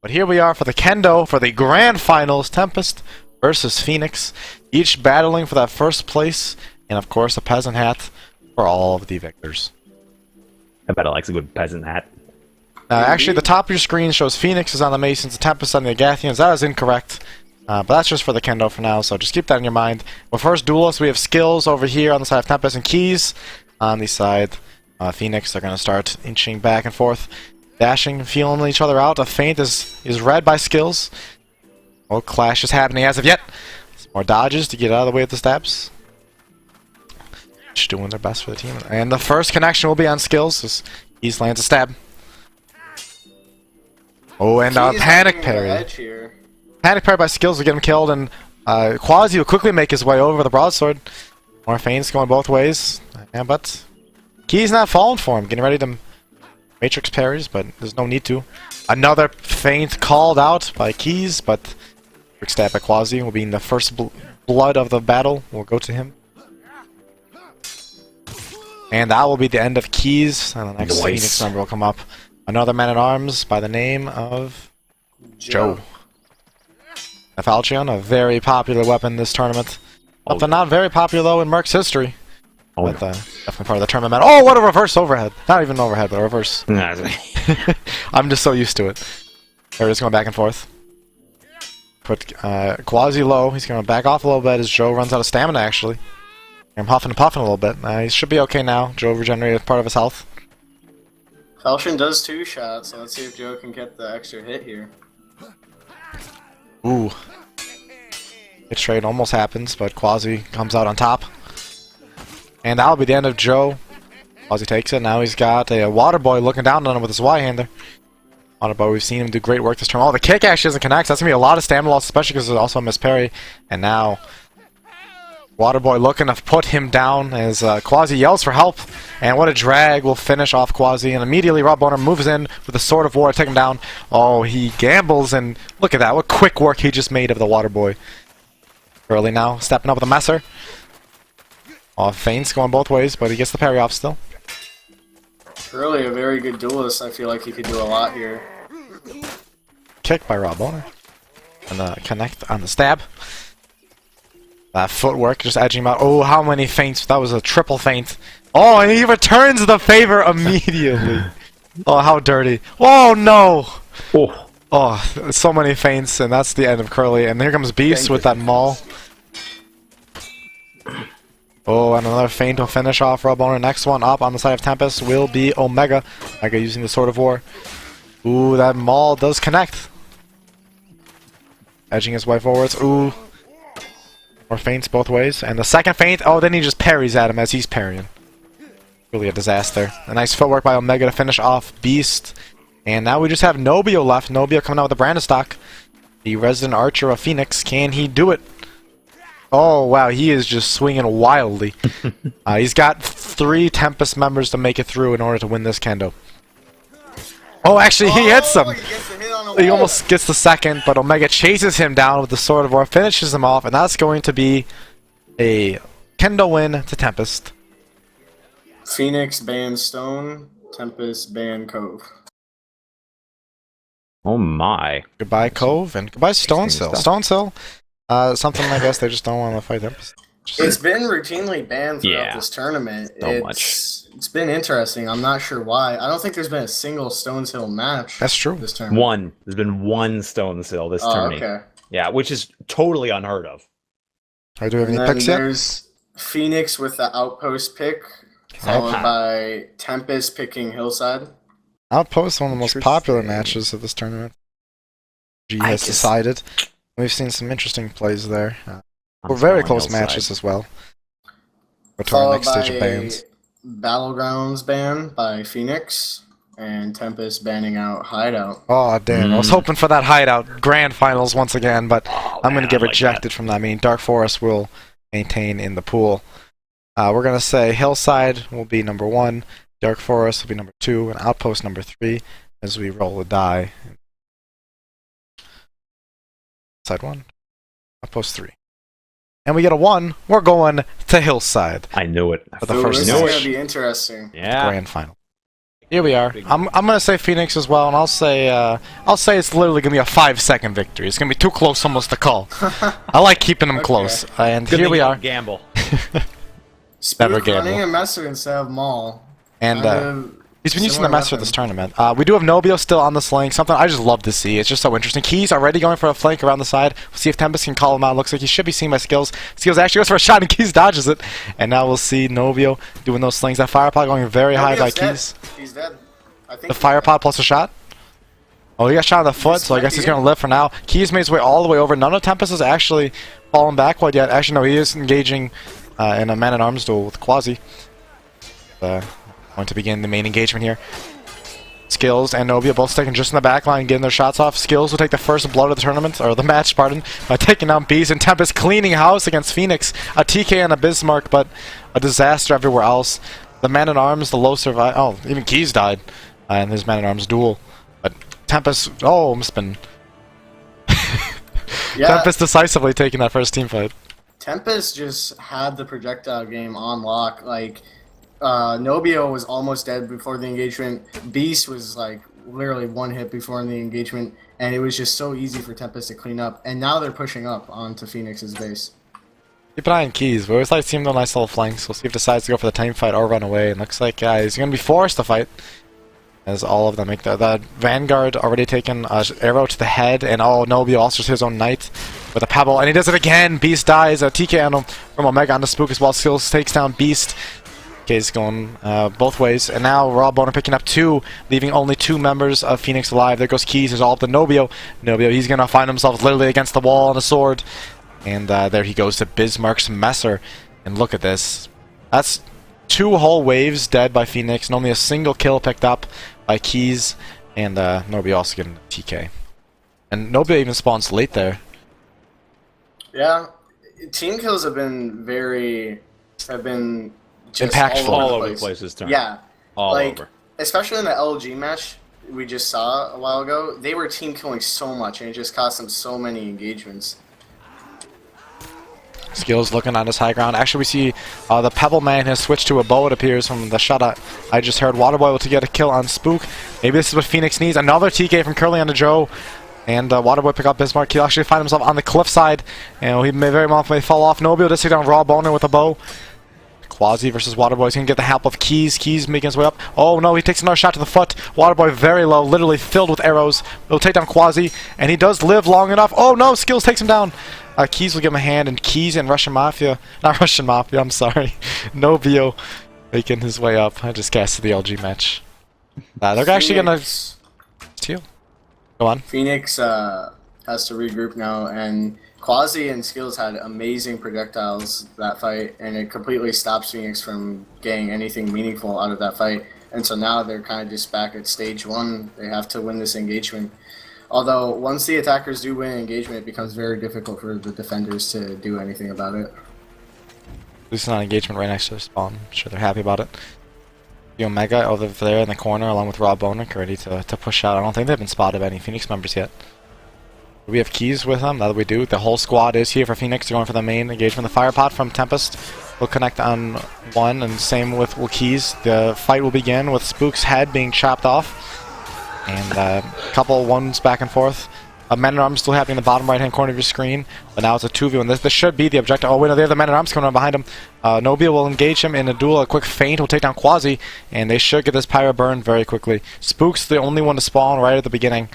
But here we are for the Kendo, for the grand finals, Tempest versus Phoenix, each battling for that first place, and of course a peasant hat for all of the victors. I bet I like a good peasant hat. Actually, the top of your screen shows Phoenix is on the Masons, the Tempest on the Agathians. That is incorrect, but that's just for the Kendo for now, so just keep that in your mind. Well, first duelist, we have Skillzz over here on the side of Tempest, and Keys on the side Phoenix. They're going to start inching back and forth, dashing, feeling each other out. A feint is read by Skillzz. No clash is happening as of yet. Some more dodges to get out of the way of the stabs. Just doing their best for the team. And the first connection will be on Skillzz as Keys lands a stab. Oh, and panic parry. Panic parry by Skillzz will get him killed, and Kwazi will quickly make his way over the broadsword. More feints going both ways. Yeah, but Keys not falling for him. Getting ready to matrix parries, but there's no need to. Another feint called out by Keys, but quick stab by Kwazi will be in the first blood of the battle. Will go to him. And that will be the end of Keys, and the next Phoenix member will come up. Another man-at-arms by the name of Joe. A Falchion, a very popular weapon this tournament. Something not very popular, though, in Merc's history. But definitely part of the tournament. Oh, what a reverse overhead. Not even overhead, but a reverse. I'm just so used to it. They're just going back and forth. Put Kwazi low. He's going to back off a little bit as Joe runs out of stamina, actually. I'm huffing and puffing a little bit. He should be okay now. Joe regenerated part of his health. Falchion does 2 shots, so let's see if Joe can get the extra hit here. Ooh. Hit trade almost happens, but Kwazi comes out on top. And that'll be the end of Joe. Kwazi takes it. Now he's got a Waterboy looking down on him with his Y-hander. Waterboy, we've seen him do great work this turn. Oh, the kick actually doesn't connect. That's going to be a lot of stamina loss, especially because there's also a miss parry. And now Waterboy looking to put him down as Kwazi yells for help. And what a drag will finish off Kwazi. And immediately Rob Boner moves in with the Sword of War to take him down. Oh, he gambles, and look at that. What quick work he just made of the Waterboy. Early now, stepping up with a messer. Oh, feints going both ways, but he gets the parry off still. Really a very good duelist. I feel like he could do a lot here. Kick by Rob Boner. And connect on the stab. That footwork, just edging him out. Oh, how many feints. That was a triple feint. Oh, and he returns the favor immediately. Oh, how dirty. Oh, no. Oh, so many feints, and that's the end of Curly. And here comes Beast with that maul. Oh, and another feint will finish off Rob Boner. Next one up on the side of Tempest will be Omega. Omega using the Sword of War. Ooh, that maul does connect. Edging his way forwards. Ooh. More feints both ways. And the second feint, oh, then he just parries at him as he's parrying. Really a disaster. A nice footwork by Omega to finish off Beast. And now we just have Pnobio left. Pnobio coming out with the Brandestock. The resident archer of Phoenix. Can he do it? Oh, wow, he is just swinging wildly. He's got 3 Tempest members to make it through in order to win this Kendo. Oh, actually, he hits him! He almost gets the second, but Omega chases him down with the Sword of War, finishes him off, and that's going to be a Kendo win to Tempest. Phoenix ban Stone, Tempest ban Cove. Oh my. Goodbye, Cove, and goodbye, Stonesill. Stonesill, something I guess they just don't want to fight Tempest. It's been routinely banned throughout this tournament. It's been interesting. I'm not sure why. I don't think there's been a single Stonehill match. That's true. This tournament. One. There's been one Stonehill this tournament. Okay. Yeah, which is totally unheard of. Do we have any picks yet? There's Phoenix with the Outpost pick, followed by Tempest picking Hillside. Outpost, one of the most popular matches of this tournament. G has decided. We've seen some interesting plays there. Very close matches as well. We're to our next stage of bans. Battlegrounds ban by Phoenix, and Tempest banning out Hideout. Oh, damn. I was hoping for that Hideout grand finals once again, but I'm going to get rejected from that. I mean, Dark Forest will maintain in the pool. We're going to say Hillside will be number 1, Dark Forest will be number 2, and Outpost number 3 as we roll a die. Side 1, Outpost 3. And we get a 1, we're going to Hillside. I knew it. For the first this is going to be interesting. Yeah. Grand final. Here we are. I'm gonna say Phoenix as well, and I'll say it's literally gonna be a 5-second victory. It's gonna be too close almost to call. I like keeping them close, and Good here we thing you are. don't gamble. Spook running a Messer instead of Maul. And he's been using the Messer this tournament. We do have Pnobio still on the sling, something I just love to see. It's just so interesting. Key's already going for a flank around the side. We'll see if Tempest can call him out. Looks like he should be seen by Skillzz. Skillzz actually goes for a shot and Key's dodges it. And now we'll see Pnobio doing those slings. That fire pod going very high by Key's. He's dead. I think the fire pod plus a shot. Oh, he got shot in the foot, so I guess he's going to live for now. Key's made his way all the way over. None of Tempest has actually fallen back quite yet. Actually, no, he is engaging in a man-at-arms duel with Kwazi. Going to begin the main engagement here. Skillzz and Pnobio both sticking just in the back line, getting their shots off. Skillzz will take the first blood of the tournament, or the match, pardon, by taking down Beast, and Tempest cleaning house against Phoenix. A TK and a Bismarck, but a disaster everywhere else. The man-at-arms, the low survive. Oh, even Keys died in his man-at-arms duel. But Tempest, almost been... Tempest decisively taking that first team fight. Tempest just had the projectile game on lock. Like, Pnobio was almost dead before the engagement. Beast was like literally one hit before in the engagement, and it was just so easy for Tempest to clean up. And now they're pushing up onto Phoenix's base. Keep an eye on Keys. We always like seeing the nice little flanks. We'll see if he decides to go for the team fight or run away. And looks like he's going to be forced to fight, as all of them make the Vanguard already taken arrow to the head, and Pnobio also his own knight with a pebble, and he does it again. Beast dies. A TK on him from Omega on the Spook as well. Skillzz takes down Beast. TK's going both ways, and now Raw Boner picking up 2, leaving only 2 members of Phoenix alive. There goes Keys. There's all up to Pnobio. Pnobio, he's going to find himself literally against the wall on a sword. And there he goes to Bismarck's Messer. And look at this. That's 2 whole waves dead by Phoenix, and only a single kill picked up by Keys. And Pnobio also getting a TK. And Pnobio even spawns late there. Yeah, team kills have been just impactful. All over the place this turn. Yeah, all over. Especially in the LG match we just saw a while ago, they were team killing so much, and it just cost them so many engagements. Skillzz looking on his high ground. Actually, we see the Pebble Man has switched to a bow, it appears, from the shot I just heard. Waterboy will get a kill on Spook. Maybe this is what Phoenix needs. Another TK from Curly onto Joe. And Waterboy pick up Bismarck. He'll actually find himself on the cliffside. And he may very well fall off. Pnobio just take down Raw Boner with a bow. Kwazi versus Waterboy. He's going to get the help of Keys. Keys making his way up. Oh no, he takes another shot to the foot. Waterboy very low, literally filled with arrows. He'll take down Kwazi. And he does live long enough. Oh no, Skillzz takes him down. Keys will give him a hand, and Keys and Russian Mafia, not Russian Mafia, I'm sorry, Pnobio making his way up. I just casted the LG match. They're actually gonna steal. Go on. Phoenix has to regroup now, and Kwazi and Skillzz had amazing projectiles that fight, and it completely stops Phoenix from getting anything meaningful out of that fight. And so now they're kind of just back at stage 1. They have to win this engagement. Although, once the attackers do win an engagement, it becomes very difficult for the defenders to do anything about it. This is not an engagement right next to the spawn. I'm sure they're happy about it. The Omega over there in the corner, along with Raw Bonek, ready to push out. I don't think they've been spotted by any Phoenix members yet. We have Keys with them. Now that we do, the whole squad is here for Phoenix. They're going for the main engagement. The fire pot from Tempest will connect on 1, and same with Keys. The fight will begin with Spook's head being chopped off. And a couple ones back and forth. Man-at-arms still happening in the bottom right-hand corner of your screen. But now it's a 2v1. This should be the objective. Oh, wait, no, they have the man-at-arms coming on behind him. Pnobio will engage him in a duel. A quick feint will take down Kwazi. And they should get this pyro burned very quickly. Spook's the only one to spawn right at the beginning.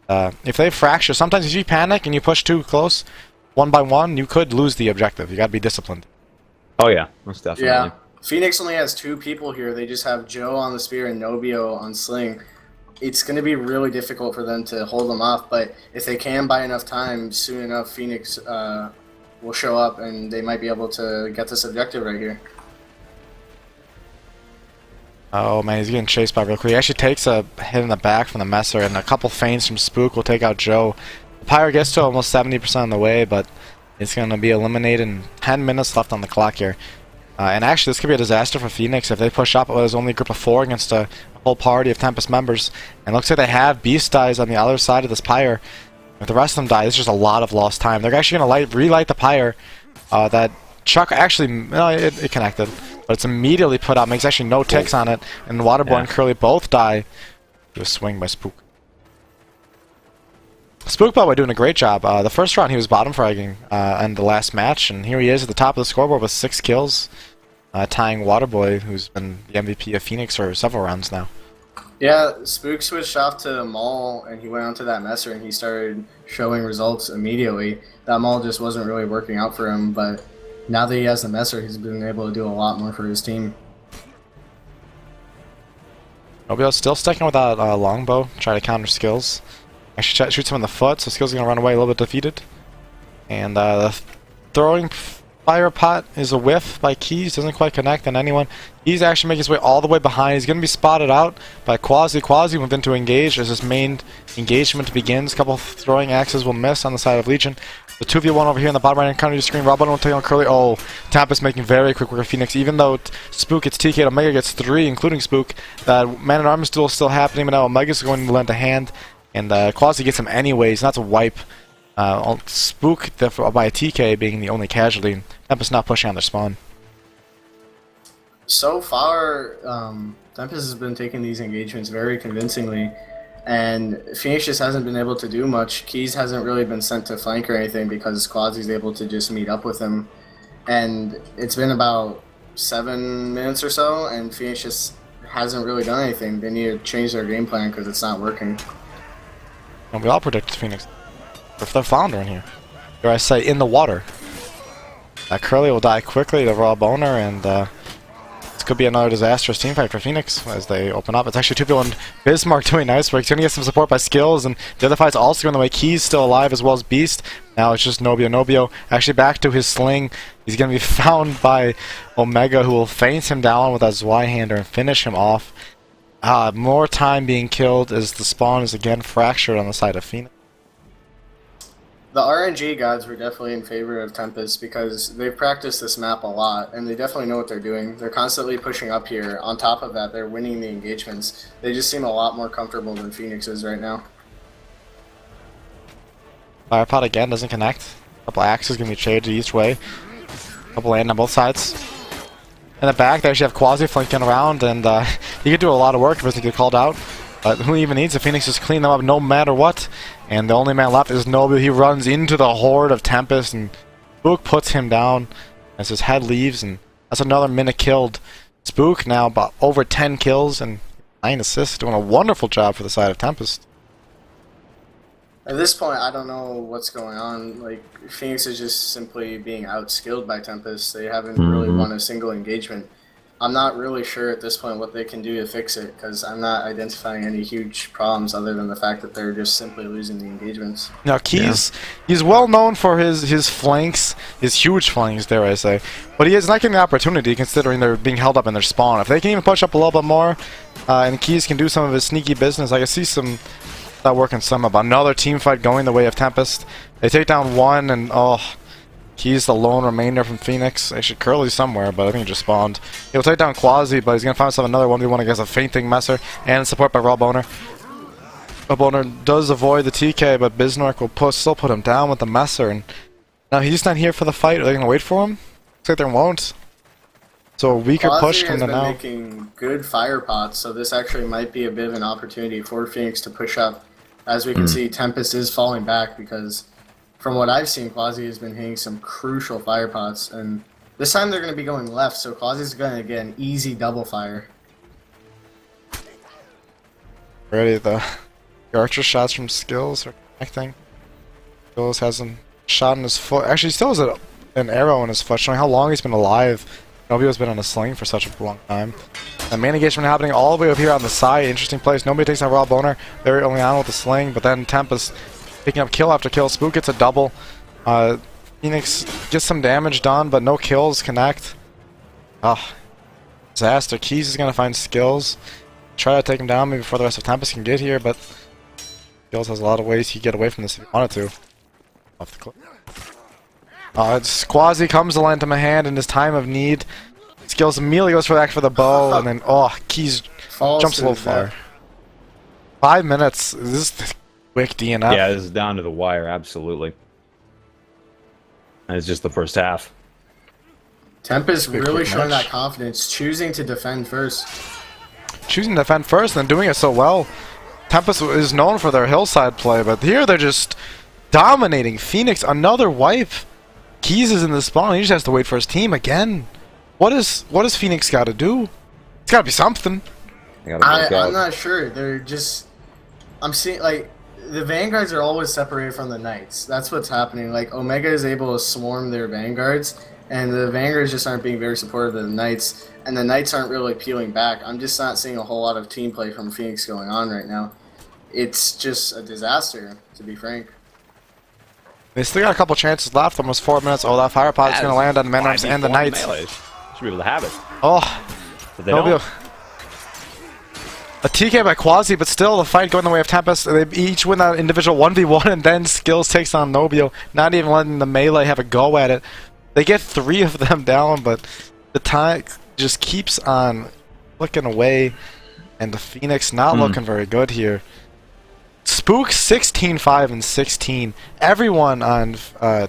If they fracture, sometimes if you panic and you push too close, 1 by 1, you could lose the objective. You gotta be disciplined. Oh, yeah. Most definitely. Yeah. Phoenix only has 2 people here. They just have Joe on the spear and Pnobio on sling. It's going to be really difficult for them to hold them off, but if they can buy enough time, soon enough Phoenix will show up, and they might be able to get this objective right here. Oh man, he's getting chased by real quick. He actually takes a hit in the back from the Messer, and a couple feints from Spook will take out Joe. The Pyro gets to almost 70% on the way, but it's going to be eliminated in 10 minutes left on the clock here. And actually, this could be a disaster for Phoenix if they push up. There's only a group of 4 against a whole party of Tempest members. And looks like they have Beast dies on the other side of this pyre. If the rest of them die, it's just a lot of lost time. They're actually going to relight the pyre that Chuck actually, no, it connected, but it's immediately put out. Makes actually no ticks on it, and Waterboy and Curly both die. To a swing by Spook. Spook, by the way, doing a great job. The first round he was bottom fragging in the last match, and here he is at the top of the scoreboard with 6 kills, tying Waterboy, who's been the MVP of Phoenix for several rounds now. Yeah, Spook switched off to Maul, and he went onto that Messer, and he started showing results immediately. That Maul just wasn't really working out for him, but now that he has the Messer, he's been able to do a lot more for his team. Pnobio still sticking with that longbow, try to counter Skillzz. Actually shoots him in the foot, so Skillzz is going to run away a little bit defeated. And the throwing fire pot is a whiff by Keys, doesn't quite connect on anyone. He's actually making his way all the way behind. He's going to be spotted out by Kwazi. Kwazi moved in to engage as his main engagement begins. A couple of throwing axes will miss on the side of Legion. The 2v1 over here in the bottom right corner of your screen. Robin will take on Curly. Oh, Tempest making very quick work of Phoenix. Even though Spook gets TK'd, Omega gets 3, including Spook. That Man-at-Arms duel is still happening, but now Omega's going to lend a hand. And Kwazi gets him anyways, not to wipe. Spook by a TK being the only casualty. Tempest not pushing on their spawn. So far, Tempest has been taking these engagements very convincingly. And Phoenix just hasn't been able to do much. Keys hasn't really been sent to flank or anything because Kwazi's able to just meet up with him. And it's been about 7 minutes or so, and Phoenix just hasn't really done anything. They need to change their game plan because it's not working. And we all predicted Phoenix. If they're floundering here. Or I say, in the water. Curly will die quickly to Raw Boner, and this could be another disastrous teamfight for Phoenix as they open up. It's actually 2v1 Bismarck doing nice work. He's going to get some support by Skillzz, and the other fight's also going the way. Key's still alive as well as Beast. Now it's just Pnobio. Pnobio actually back to his sling. He's going to be found by Omega, who will feint him down with that Zweihander and finish him off. More time being killed as the spawn is again fractured on the side of Phoenix. The RNG gods were definitely in favor of Tempest because they've practiced this map a lot, and they definitely know what they're doing. They're constantly pushing up here. On top of that, they're winning the engagements. They just seem a lot more comfortable than Phoenix is right now. Firepot again doesn't connect. A couple axes going to be traded each way. A couple land on both sides. In the back, they actually have Kwazi flanking around, and he could do a lot of work if he doesn't get called out. But who even needs it? Phoenix just clean them up no matter what. And the only man left is Pnobio. He runs into the horde of Tempest, and Spook puts him down as his head leaves, and that's another minute killed. Spook now about over 10 kills and 9 assists, doing a wonderful job for the side of Tempest. At this point, I don't know what's going on. Like, Phoenix is just simply being outskilled by Tempest. They haven't really won a single engagement. I'm not really sure at this point what they can do to fix it, because I'm not identifying any huge problems other than the fact that they're just simply losing the engagements. Now, Keys, he's well known for his flanks, his huge flanks, dare I say. But he is not getting the opportunity considering they're being held up in their spawn. If they can even push up a little bit more, and Keys can do some of his sneaky business, I can see some that working some up. Another team fight going the way of Tempest. They take down one, and He's the lone remainder from Phoenix. Actually, Curly's somewhere, but I think he just spawned. He'll take down Kwazi, but he's going to find himself another 1v1 against a fainting Messer, and support by Raw Boner. Raw Boner does avoid the TK, but Bismarck will still put him down with the Messer. And now he's not here for the fight. Are they going to wait for him? Looks like they won't. So a weaker push coming in now. Kwazi has been making good fire pots, so this actually might be a bit of an opportunity for Phoenix to push up. As we can see, Tempest is falling back because from what I've seen, Kwazi has been hitting some crucial fire pots, and this time they're going to be going left, so Kwazi's going to get an easy double fire. Ready, the archer shots from Skillzz are connecting. Skillzz has a shot in his foot. Actually, he still has an arrow in his foot, showing how long he's been alive. Pnobio's been on a sling for such a long time. The main engagement happening all the way up here on the side. Interesting place. Nobody takes out Raw Boner very early on with the sling, but then Tempest picking up kill after kill. Spook gets a double. Phoenix gets some damage done, but no kills connect. Disaster. Keys is going to find Skillzz. Try to take him down maybe before the rest of Tempest can get here, but Skillzz has a lot of ways he can get away from this if he wanted to. Off the cliff. Kwazi comes to lend him a hand in his time of need. Skillzz immediately goes for the bow, and then, Keys jumps a little far. 5 minutes. Is this quick DNF? Yeah, this is down to the wire, absolutely. And it's just the first half. Tempest Good really quick showing match. that confidence, choosing to defend first. Choosing to defend first and doing it so well. Tempest is known for their Hillside play, but here they're just dominating. Phoenix, another wipe. Keys is in the spawn. He just has to wait for his team again. What does Phoenix got to do? It's got to be something. I'm not sure. They're just. I'm seeing like the vanguards are always separated from the knights. That's what's happening. Like Omega is able to swarm their vanguards, and the vanguards just aren't being very supportive of the knights, and the knights aren't really peeling back. I'm just not seeing a whole lot of team play from Phoenix going on right now. It's just a disaster, to be frank. They still got a couple chances left. Almost 4 minutes. Oh, that fire pod's going to land on the Menards and the Knights. Should be able to have it. Oh, But they don't. A TK by Kwazi, but still the fight going the way of Tempest. They each win that individual 1v1, and then Skillzz takes on Pnobio, not even letting the melee have a go at it. They get 3 of them down, but the time just keeps on flicking away, and the Phoenix not looking very good here. Spook 16-5 and 16. Everyone on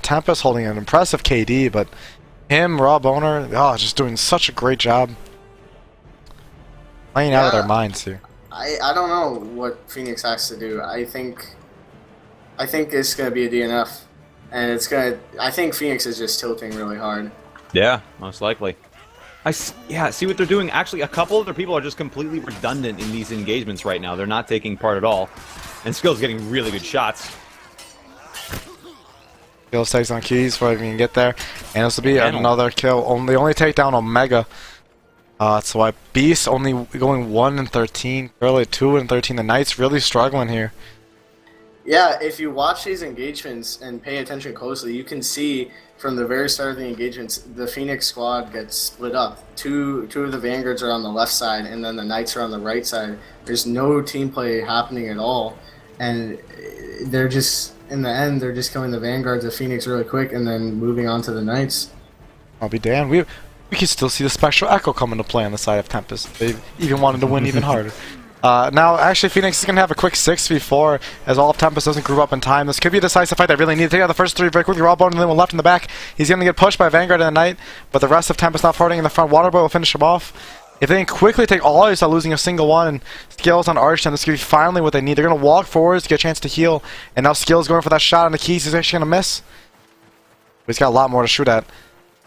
Tempest holding an impressive KD, but him, Raw Boner, just doing such a great job. Playing out of their minds here. I don't know what Phoenix has to do. I think it's gonna be a DNF, and I think Phoenix is just tilting really hard. Yeah, most likely. See what they're doing. Actually, a couple of their people are just completely redundant in these engagements right now. They're not taking part at all, and Skillzz getting really good shots. Skillzz takes on Keys before he can get there, and this will be another kill. They only take down Omega. That's why Beast only going 1 and 13, Curly 2 and 13. The Knights really struggling here. Yeah, if you watch these engagements and pay attention closely, you can see from the very start of the engagements, the Phoenix squad gets split up. Two of the Vanguards are on the left side, and then the Knights are on the right side. There's no team play happening at all, and they're just, in the end, they're just killing the Vanguards of Phoenix really quick and then moving on to the Knights. I'll be damned. We can still see the Spectral Echo come into play on the side of Tempest. They even wanted to win even harder. Now, actually, Phoenix is going to have a quick 6v4 as all of Tempest doesn't group up in time. This could be a decisive fight. They really need to take out the first 3 very quickly. Raw Bone and then one left in the back. He's going to get pushed by Vanguard in the Knight, but the rest of Tempest not fighting in the front. Waterboy will finish him off. If they can quickly take all, they start losing a single one, and Skillzz on Arch, and this could be finally what they need. They're going to walk forwards to get a chance to heal, and now Skillzz going for that shot on the Keys. He's actually going to miss. But he's got a lot more to shoot at.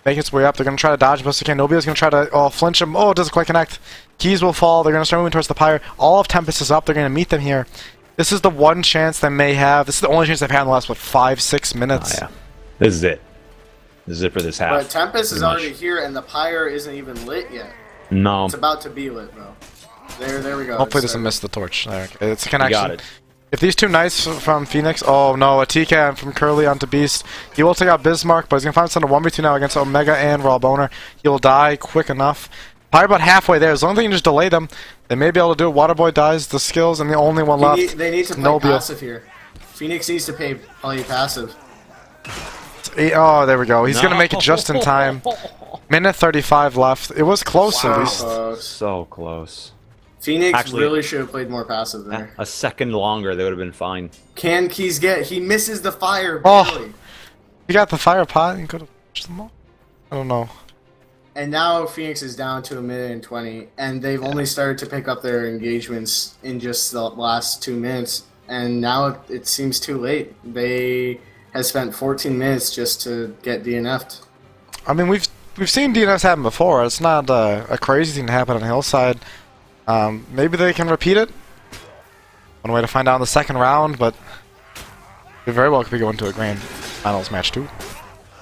Make its way up. They're going to try to dodge, but Pnobio's going to try to flinch him. Oh, it doesn't quite connect. Keys will fall. They're going to start moving towards the pyre. All of Tempest is up. They're going to meet them here. This is the one chance they may have. This is the only chance they've had in the last, 5-6 minutes? Oh, yeah. This is it. This is it for this half. But Tempest is already here, and the pyre isn't even lit yet. No. It's about to be lit, though. There we go. Hopefully it doesn't miss the torch. There, okay. It's a connection. Got it. If these 2 Knights from Phoenix... Oh, no. A TK from Curly onto Beast. He will take out Bismarck, but he's going to find himself in a 1v2 now against Omega and Raw Boner. He will die quick enough. Probably about halfway there. As long as they can just delay them, they may be able to do it. Waterboy dies, the Skillzz, and the only one left. They need to play passive here. Phoenix needs to play passive. Oh, there we go. He's going to make it just in time. Minute 35 left. It was close at least. So close. Phoenix really should have played more passive there. A second longer, they would have been fine. Can Keys get? He misses the fire, barely. He got the fire pot and could have pushed them all. I don't know. And now Phoenix is down to 1:20, and they've only started to pick up their engagements in just the last 2 minutes, and now it seems too late. They have spent 14 minutes just to get DNF'd. I mean, we've seen DNFs happen before. It's not a crazy thing to happen on Hillside. Maybe they can repeat it. One way to find out in the second round, but we very well could be going to a grand finals match too.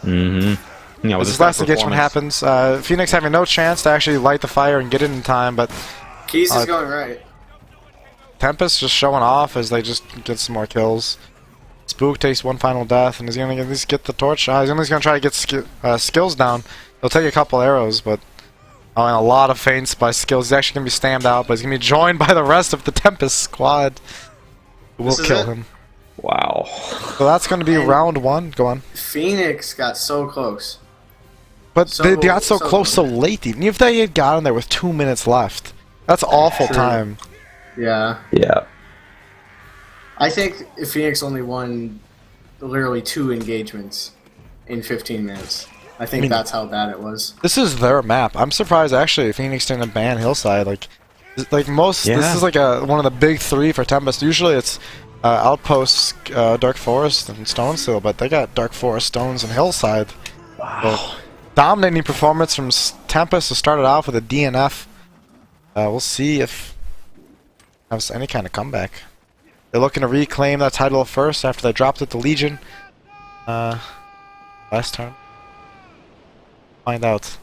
Mm-hmm. Yeah, as this last engagement happens, Phoenix having no chance to actually light the fire and get it in time, but Keys is going right. Tempest just showing off as they just get some more kills. Spook takes one final death, and he's going to at least get the torch shot. He's only going to try to get Skillzz down. He'll take a couple arrows, but and a lot of feints by Skillzz. He's actually going to be stammed out, but he's going to be joined by the rest of the Tempest squad, who will kill him. Wow. So that's going to be round 1. Go on. Phoenix got so close. But they got so close so late. Even if they had gotten there with 2 minutes left, that's awful time. Yeah. Yeah. I think Phoenix only won literally 2 engagements in 15 minutes. I think that's how bad it was. This is their map. I'm surprised actually Phoenix didn't ban Hillside. Like most, this is like one of the big three for Tempest. Usually it's Outpost, Dark Forest, and Stoneseal, but they got Dark Forest, Stones, and Hillside. Wow. So, dominating performance from Tempest to start it off with a DNF. We'll see if has any kind of comeback. They're looking to reclaim that title first after they dropped it to Legion last time. Find out.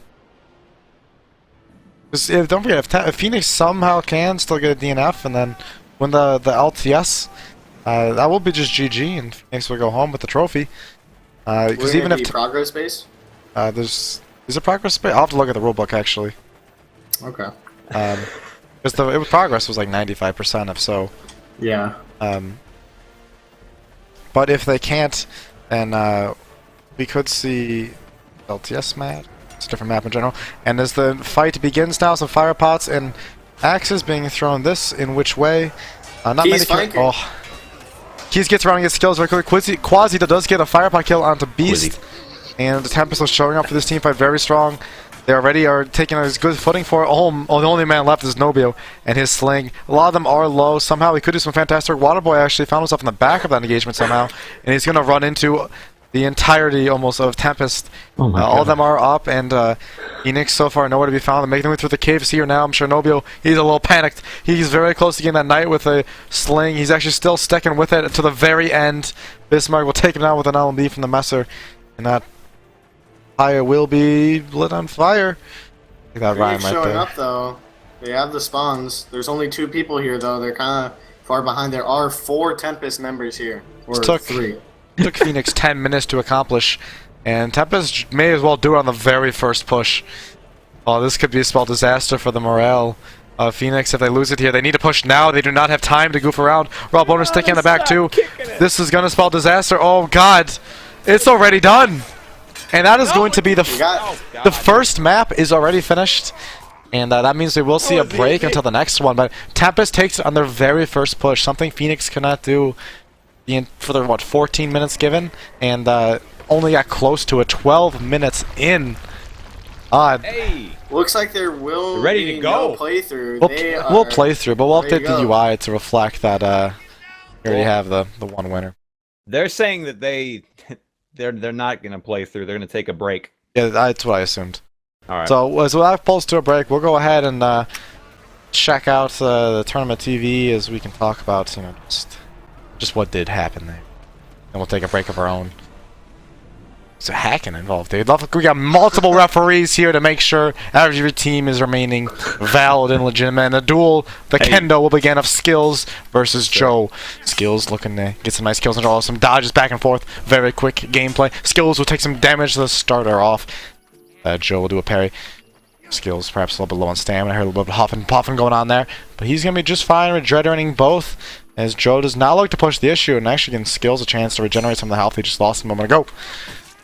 Don't forget, if Phoenix somehow can still get a DNF and then win the LTS, that will be just GG, and Phoenix will go home with the trophy. Because even if progress base, there's a progress base. I'll have to look at the rulebook actually. Okay. Because the progress was like 95%, if so. Yeah. But if they can't, then we could see LTS map. It's a different map in general. And as the fight begins now, some fire pots and axes being thrown. This in which way? Not Keys many. Oh, Keys gets around and gets skills very quickly. Kwazi does get a fire pot kill onto Beast, and the Tempest is showing up for this team fight very strong. They already are taking a good footing for it. Oh, the only man left is Pnobio and his sling. A lot of them are low. Somehow he could do some fantastic. Waterboy actually found himself in the back of that engagement somehow, and he's going to run into the entirety almost of Tempest. Oh my God. All of them are up, and Phoenix so far nowhere to be found. They're making their way through the caves here now. I'm sure Pnobio, he's a little panicked. He's very close to getting that knight with a sling. He's actually still sticking with it to the very end. Bismarck will take him down with an LMB from the Messer, and that fire will be lit on fire. Look at that rhyme right showing there. up though. They have the spawns. There's only 2 people here though. They're kind of far behind. There are 4 Tempest members here, or 3. Took Phoenix 10 minutes to accomplish, and Tempest may as well do it on the very first push. Oh, this could be a spell disaster for the morale of Phoenix if they lose it here. They need to push now. They do not have time to goof around. Rob bonus sticking in the back too. This is gonna spell disaster. Oh God, it's already done, and that is going to be the first map is already finished, and that means we will see a break until the next one. But Tempest takes it on their very first push, something Phoenix cannot do for their 14 minutes given, and only got close to a 12 minutes in. Hey, looks like there will ready be to go. no playthrough. We'll play through, but we'll update the UI to reflect that we already have the one winner. They're saying that they're not gonna play through. They're gonna take a break. Yeah, that's what I assumed. All right. So as I've pulsed to a break, we'll go ahead and check out the tournament TV as we can talk about just what did happen there, and we'll take a break of our own. There's hacking involved, dude. We got multiple referees here to make sure every team is remaining valid and legitimate. And the duel, Kendo will begin of Skillzz versus Joe. Skillzz looking to get some nice kills and draw some dodges back and forth. Very quick gameplay. Skillzz will take some damage to start her off. Joe will do a parry. Skillzz perhaps a little bit low on stamina. I heard a little bit of huffing and puffing going on there, but he's gonna be just fine with dread-earning both, as Joe does not look to push the issue and actually giving Skillzz a chance to regenerate some of the health he just lost a moment ago.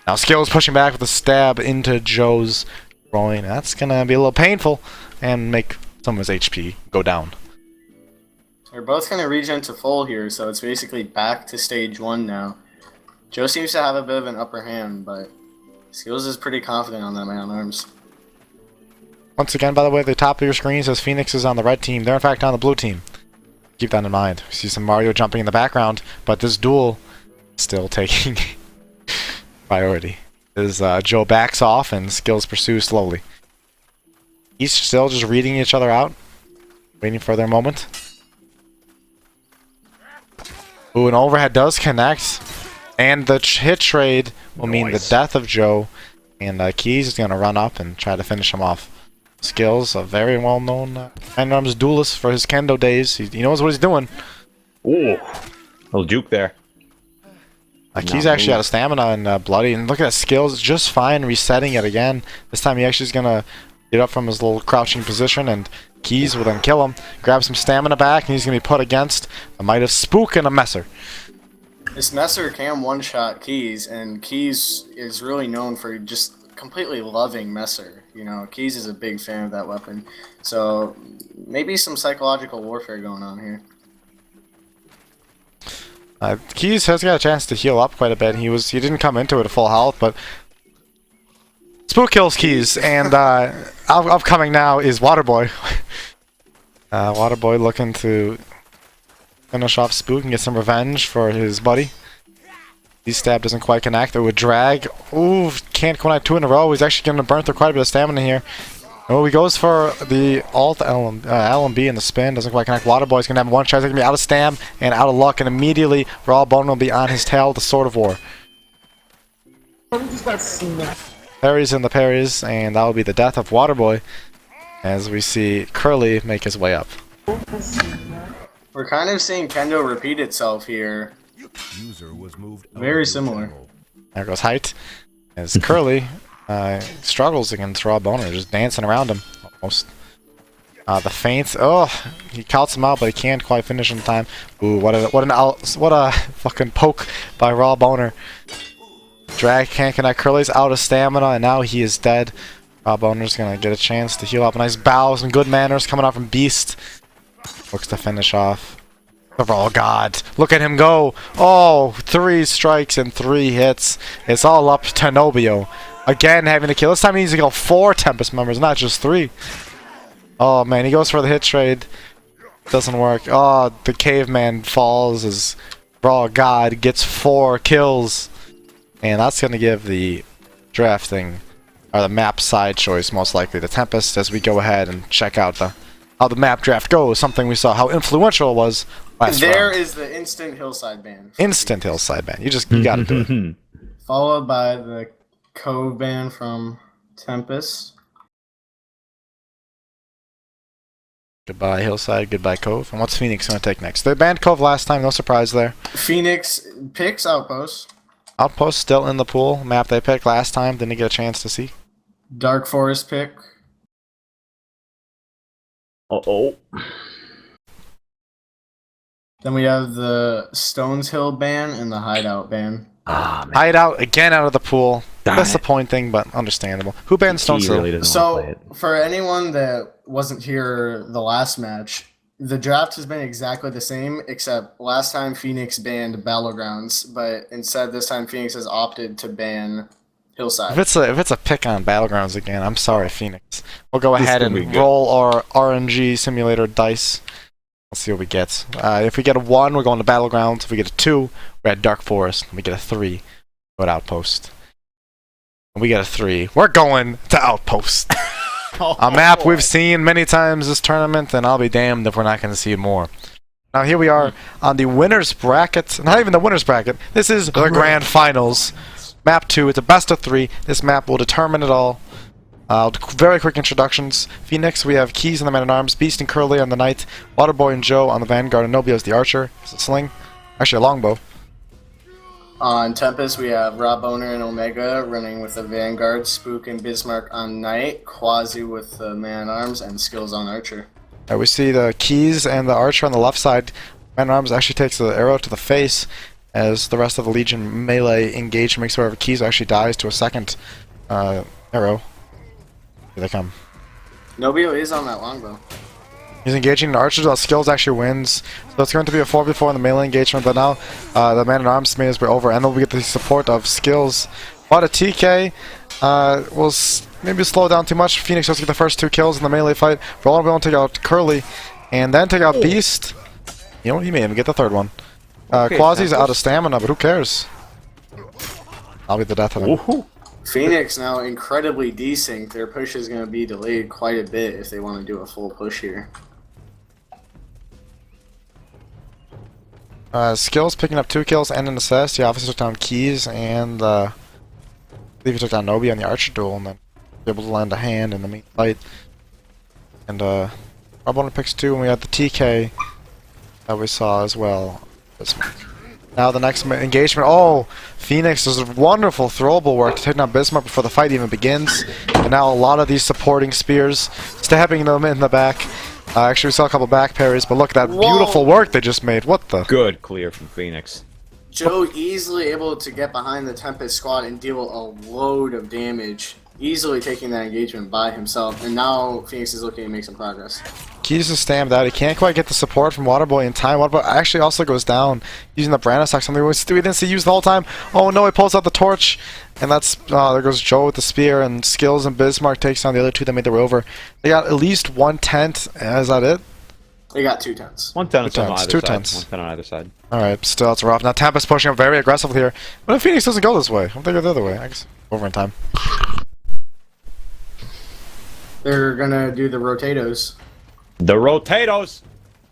Now Skillzz pushing back with a stab into Joe's groin. That's gonna be a little painful and make some of his HP go down. They're both gonna regen to full here, so it's basically back to stage 1 now. Joe seems to have a bit of an upper hand, but Skillzz is pretty confident on that man at arms. Once again, by the way, the top of your screen says Phoenix is on the red team. They're in fact on the blue team. Keep that in mind. We see some Mario jumping in the background, but this duel is still taking priority. As Joe backs off and Skillzz pursues slowly. He's still just reading each other out, waiting for their moment. Ooh, an overhead does connect, and the hit trade will mean the death of Joe, and Keys is going to run up and try to finish him off. Skillzz, a very well-known hand-arms duelist for his Kendo days. He knows what he's doing. Ooh, little juke there. Keys actually out of stamina and bloody, and look at that Skillzz, just fine resetting it again. This time he actually is going to get up from his little crouching position, and Keys will then kill him, grab some stamina back, and he's going to be put against a might of Spook and a Messer. This Messer can one-shot Keys, and Keys is really known for just completely loving Messer. You know, Keys is a big fan of that weapon. So maybe some psychological warfare going on here. Keys has got a chance to heal up quite a bit. He didn't come into it at full health, but Spook kills keys, and upcoming now is Waterboy. Waterboy looking to finish off Spook and get some revenge for his buddy. His stab doesn't quite connect. It would drag. Ooh, can't connect 2 in a row. He's actually going to burn through quite a bit of stamina here. Oh, he goes for the alt LMB and the spin. Doesn't quite connect. Waterboy's going to have one chance. He's going to be out of stam and out of luck. And immediately, Raw Bone will be on his tail. The Sword of War. Parries and the parries. And that will be the death of Waterboy. As we see Curly make his way up. We're kind of seeing Kendo repeat itself here. Very similar. There goes Height. As Curly struggles against Raw Boner, just dancing around him almost. The feints. Oh, he counts him out, but he can't quite finish in time. Ooh, what a fucking poke by Raw Boner. Drag can't connect. Curly's out of stamina, and now he is dead. Raw Boner's gonna get a chance to heal up. A nice bow, some good manners coming out from Beast. Looks to finish off. Oh god, look at him go. Oh, 3 strikes and 3 hits. It's all up to Pnobio. Again having to kill. This time he needs to kill 4 Tempest members, not just 3. Oh man, he goes for the hit trade. Doesn't work. Oh, the caveman falls as Raw God gets 4 kills. And that's going to give the drafting, or the map side choice most likely to Tempest as we go ahead and check out how the map draft goes. Something we saw how influential it was last There round. is the instant Hillside ban. Instant Hillside ban. You gotta do it. Followed by the Cove ban from Tempest. Goodbye Hillside, goodbye Cove. And what's Phoenix gonna take next? They banned Cove last time, no surprise there. Phoenix picks Outpost. Outpost still in the pool. Map they picked last time, didn't get a chance to see. Dark Forest pick. Uh-oh. Then we have the Stones Hill ban and the Hideout ban. Ah, man. Hideout again out of the pool. Darn Disappointing, but understandable. Who banned Stone He Hill? really doesn't want to play So, it. for anyone that wasn't here the last match, the draft has been exactly the same, except last time Phoenix banned Battlegrounds, but instead this time Phoenix has opted to ban Hillside. If it's a pick on Battlegrounds again, I'm sorry, Phoenix. We'll go ahead gonna be and good. roll our RNG simulator dice. Let's see what we get. If we get a 1, we're going to Battlegrounds. If we get a 2, we're at Dark Forest. If we get a 3, we're at Outpost. If we get a 3, we're going to Outpost. A map we've seen many times this tournament, and I'll be damned if we're not going to see more. Now here we are on the winner's bracket. Not even the winner's bracket. This is the grand finals. Map 2, it's a best of 3. This map will determine it all. Very quick introductions. Phoenix, we have Keys on the Man-at-Arms, Beast and Curly on the Knight, Waterboy and Joe on the Vanguard, and Pnobio is the Archer. It's a sling. Actually, a longbow. On Tempest, we have Rob Boner and Omega running with the Vanguard, Spook and Bismarck on Knight, Kwazi with the Man-at-Arms, and Skillzz on Archer. We see the Keys and the Archer on the left side. Man-at-Arms actually takes the arrow to the face as the rest of the Legion melee engage makes wherever Keys actually dies to a second arrow. Here they come. Pnobio is on that longbow. He's engaging the Archer, Skillzz actually wins. So it's going to be a 4v4 in the melee engagement, but now the Man-at-Arms made his way over, and then we get the support of Skillzz. But a TK will maybe slow down too much. Phoenix does get the first 2 kills in the melee fight. Roller will take out Curly, and then take out Beast. You know what, he may even get the 3rd one. Kwazi's out of stamina, but who cares? I'll be the death of him. Woohoo. Phoenix now incredibly desync. Their push is going to be delayed quite a bit if they want to do a full push here. Skillzz picking up 2 kills and an assist. He obviously took down Keys, and I believe he took down Pnobio on the Archer duel, and then was able to land a hand in the main fight. And Rob picks 2, and we had the TK that we saw as well. Now the next engagement. Oh, Phoenix does wonderful throwable work to take down Bismarck before the fight even begins. And now a lot of these supporting spears stabbing them in the back. Actually, we saw a couple back parries, but look at that beautiful work they just made. What the? Good clear from Phoenix. Joe easily able to get behind the Tempest squad and deal a load of damage. easily taking that engagement by himself, and now Phoenix is looking to make some progress. Keys to stay him that. He can't quite get the support from Waterboy in time. Waterboy actually also goes down using the Brand attack, something we didn't see used the whole time. Oh no, he pulls out the torch, and that's there goes Joe with the spear, and Skillzz and Bismarck takes down the other two that made the rover. They got at least 1 tent. Is that it? They got 2 tents. 1 tent on either 2 side. tents. 1 tent on either side. Alright, still it's rough. Now Tempest pushing up very aggressively here. What if Phoenix doesn't go this way? I'm thinking the other way. I guess over in time. They're gonna do the rotatos. The Rotatos!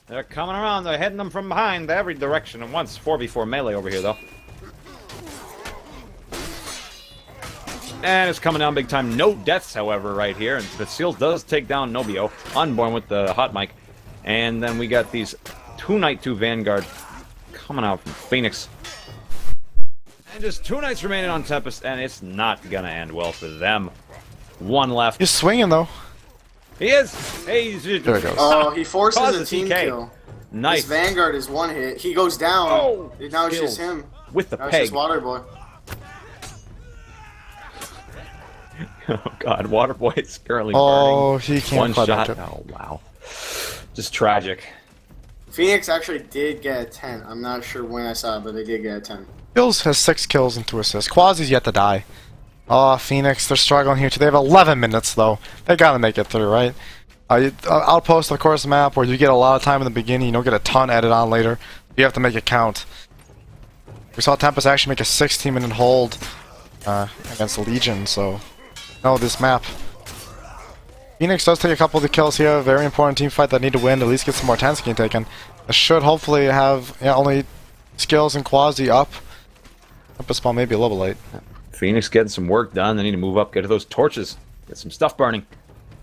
They're coming around. They're hitting them from behind every direction at once. 4v4 melee over here, though. And it's coming down big time. No deaths, however, right here. But Skillzz does take down Pnobio. Unborn with the hot mic. And then we got these 2 Knight 2 Vanguard coming out from Phoenix. And just 2 Knights remaining on Tempest, and it's not gonna end well for them. 1 left. He's swinging though. He is! Hey, There he goes. Oh, he forces Causes a team TK. kill. Nice. His Vanguard is 1 hit. He goes down. Oh, Now it's just Skillzz. him. With the Now it's peg. just Waterboy. Oh god, Waterboy is currently Oh, burning. he can't 1 quite shot. make it. Oh wow. Just tragic. Phoenix actually did get a 10. I'm not sure when I saw it, but they did get a 10. Skillzz has 6 kills and 2 assists. Kwazi's yet to die. Oh, Phoenix, they're struggling here too. They have 11 minutes though. They gotta make it through, right? Outpost, of course, map where you get a lot of time in the beginning, you don't get a ton added on later. You have to make it count. We saw Tempest actually make a 16-minute hold against the Legion, so no, this map. Phoenix does take a couple of the kills here. Very important team fight that need to win. At least get some more tents getting taken. This should hopefully have only Skillzz and Kwazi up. Tempest spawn maybe a little late. Phoenix getting some work done. They need to move up, get to those torches, get some stuff burning.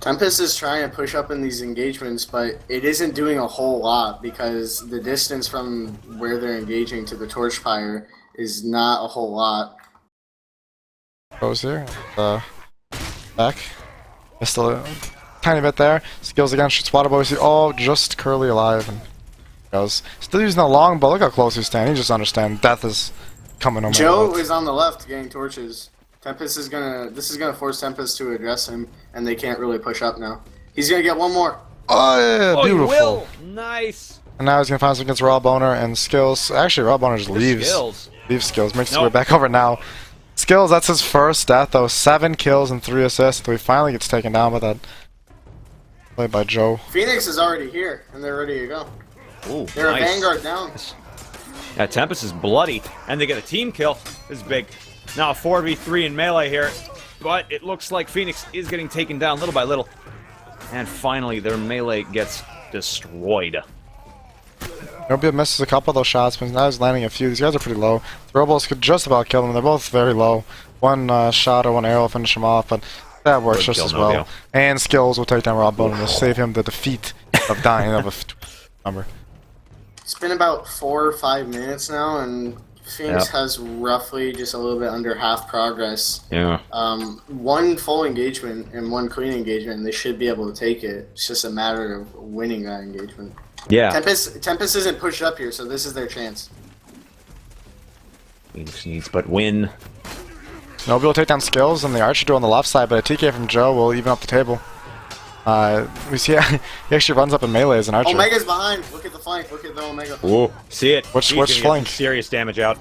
Tempest is trying to push up in these engagements, but it isn't doing a whole lot because the distance from where they're engaging to the torch pyre is not a whole lot. Goes here. Back. Missed a tiny bit there. Skillzz again, shoots Waterboy. Oh, just Curly alive. And goes. Still using a longbow. Look how close he's standing. He just understands death is coming no matter Joe what. is on the left getting torches. Tempest is gonna. This is gonna force Tempest to address him, and they can't really push up now. He's gonna get 1 more. Oh, yeah, Oh, beautiful. you will! Nice! And now he's gonna find something against Raw Boner and Skillzz. Actually, Raw Boner just leaves. Skillzz. Leaves Skillzz. Makes his Nope. way back over now. Skillzz, that's his first death though. 7 kills and 3 assists. So he finally gets taken down by that play by Joe. Phoenix is already here, and they're ready to go. Ooh, They're nice. a Vanguard down. Yeah, Tempest is bloody, and they get a team kill. This is big. Now a 4v3 in melee here, but it looks like Phoenix is getting taken down little by little. And finally, their melee gets destroyed. Pnobio misses a couple of those shots, but now he's landing a few. These guys are pretty low. Throwables could just about kill them. They're both very low. 1 shot or 1 arrow will finish them off, but that works Good just kill, as well. Pnobio. And Skillzz will take down Raw Boner to save him the defeat of dying of a number. It's been about 4 or 5 minutes now, and Phoenix has roughly just a little bit under half progress. Yeah. 1 full engagement and 1 clean engagement, and they should be able to take it. It's just a matter of winning that engagement. Yeah. Tempest isn't pushed up here, so this is their chance. Phoenix needs but win. Pnobio will take down Skillzz and the Archer duel on the left side, but a TK from Joe will even up the table. We see he actually runs up in melee as an Archer. Omega's behind. Look at the flank. Look at the Omega. Ooh, see it. Which He's gonna get flank? some serious damage out.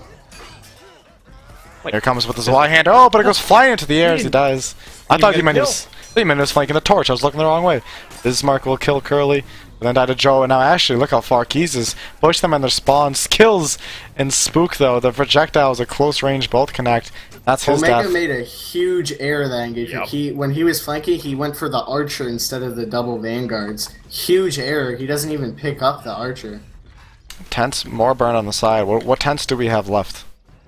Wait. Here comes with his Y-hand. Oh, but it goes flying into the air as he dies. I didn't thought he even meant he get a was, flanking the torch. I was looking the wrong way. Bismarck will kill Curly, and then die to Joe. And now Ashley, look how far Keys is. Push them in their spawn. Skillzz and Spook, though. The projectiles at close range both connect. That's his Omega death. made a huge error that engagement. Yep. When he was flanking, he went for the Archer instead of the double Vanguards. Huge error. He doesn't even pick up the Archer. Tents, more burn on the side. What tents do we have left?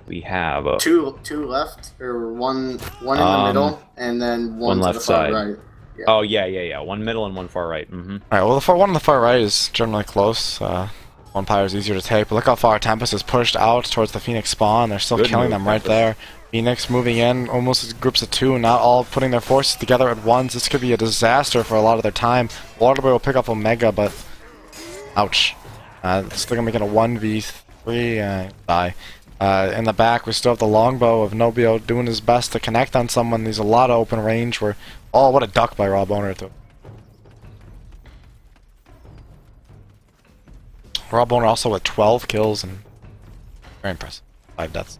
We have Two left, or one in the middle, and then one to left the far side. right. Yeah. Oh yeah. 1 middle and 1 far right. Mm-hmm. Alright, well, the one on the far right is generally close. One pyre is easier to take, but look how far Tempest is pushed out towards the Phoenix spawn. They're still Good killing move, them right Tempest. there. Phoenix moving in, almost as groups of 2, not all putting their forces together at once. This could be a disaster for a lot of their time. Waterboy will pick up Omega, but ouch. Still gonna make it a 1v3 die. In the back, we still have the longbow of Pnobio doing his best to connect on someone. There's a lot of open range where... Oh, what a duck by Rob Owner, too. Rob Owner also with 12 kills and... Very impressive. 5 deaths.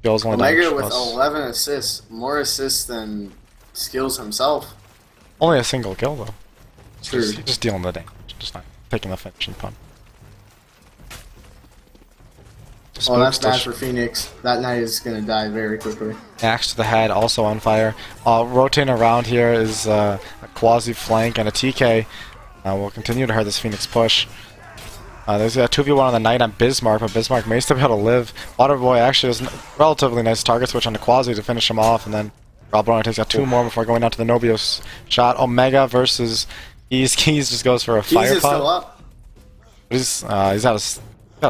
Skillzz only Omega died with 11 assists. More assists than Skillzz himself. Only a single kill, though. True. Just dealing the damage. Just not taking the finishing punch. Oh, that's bad for Phoenix. That knight is going to die very quickly. Axe to the head, also on fire. Rotating around here is a Kwazi flank and a TK. We'll continue to hurt this Phoenix push. There's a 2v1 on the knight on Bismarck, but Bismarck may still be able to live. Waterboy actually does a relatively nice target switch on the Kwazi to finish him off, and then Rob only takes out 2 more before going down to the Nobio's shot. Omega versus Keys. Keys just goes for a Keys fire is still up. He's out of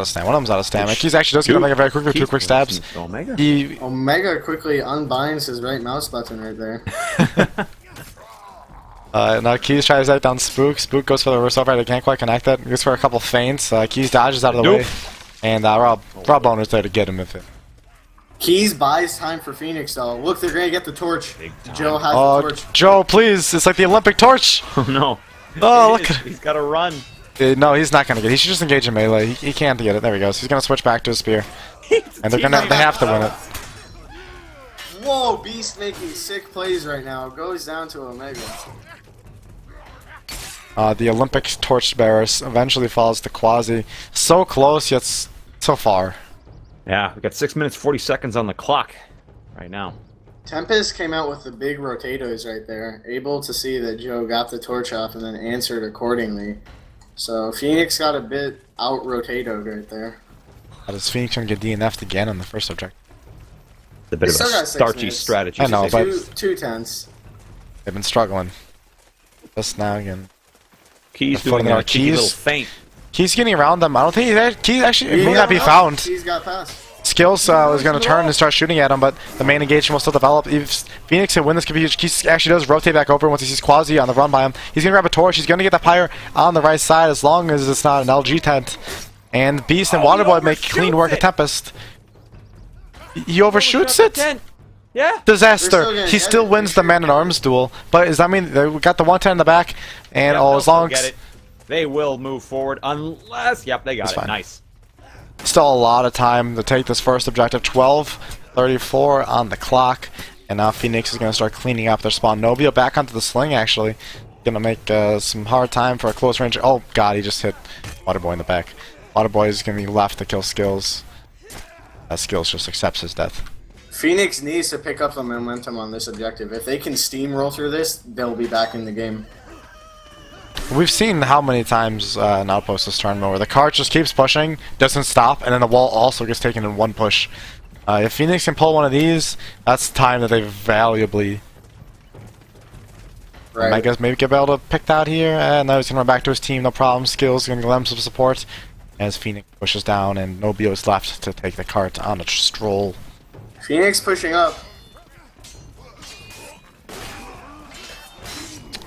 stamina. One of them's out of stamina. Keys actually does get Omega very quickly with 2 quick stabs. Omega? Omega quickly unbinds his right mouse button right there. Now Keys tries to take down Spook. Spook goes for the reverse override. They can't quite connect it. He goes for a couple feints. Keys dodges out of the way. And Rob Owner's there to get him if it. Keys buys time for Phoenix though. Look, they're gonna get the torch. Joe has the torch. Joe, please! It's like the Olympic torch! Oh no. Oh, look at He's gotta run. No, he's not gonna get it. He should just engage in melee. He can't get it. There he goes. He's gonna switch back to his spear. And they have to win it. Whoa, Beast making sick plays right now. Goes down to Omega. The Olympic torchbearer eventually falls to Kwazi. So close, yet so far. Yeah, we got 6 minutes 40 seconds on the clock right now. Tempest came out with the big rotatos right there, able to see that Joe got the torch off and then answered accordingly. So Phoenix got a bit out-rotatoed right there. Does Phoenix gonna get DNF'd again on the first objective? It's a bit of a starchy strategy. I know, but too tense. They've been struggling. Just now again. Keys doing a cheeky little feint. Keys getting around them. I don't think Keys actually may not be found. Keys got past. Skillzz was going to turn and start shooting at him, but the main engagement will still develop. If Phoenix can win this, could be huge. Keys actually does rotate back over once he sees Kwazi on the run by him. He's going to grab a torch. He's going to get the pyre on the right side as long as it's not an LG tent. And Beast and Waterboy make clean work of Tempest. He overshoots it. Yeah. Disaster. He still wins the man-at-arms duel. But does that mean we got the 110 in the back? And as long as they will move forward unless they got it. Nice. Still a lot of time to take this first objective. 12:34 on the clock. And now Phoenix is going to start cleaning up their spawn. Pnobio back onto the sling, actually. Going to make some hard time for a close range. Oh, God, he just hit Waterboy in the back. Waterboy is going to be left to kill Skillzz. Skillzz just accepts his death. Phoenix needs to pick up the momentum on this objective. If they can steamroll through this, they'll be back in the game. We've seen how many times an Outpost this tournament where the cart just keeps pushing, doesn't stop, and then the wall also gets taken in one push. If Phoenix can pull one of these, that's time that they valuably... Right. I guess maybe get able to pick that here, and now he's going to run back to his team, no problem. Skillzz going to give them some support as Phoenix pushes down, and Pnobio is left to take the cart on a stroll. Phoenix pushing up.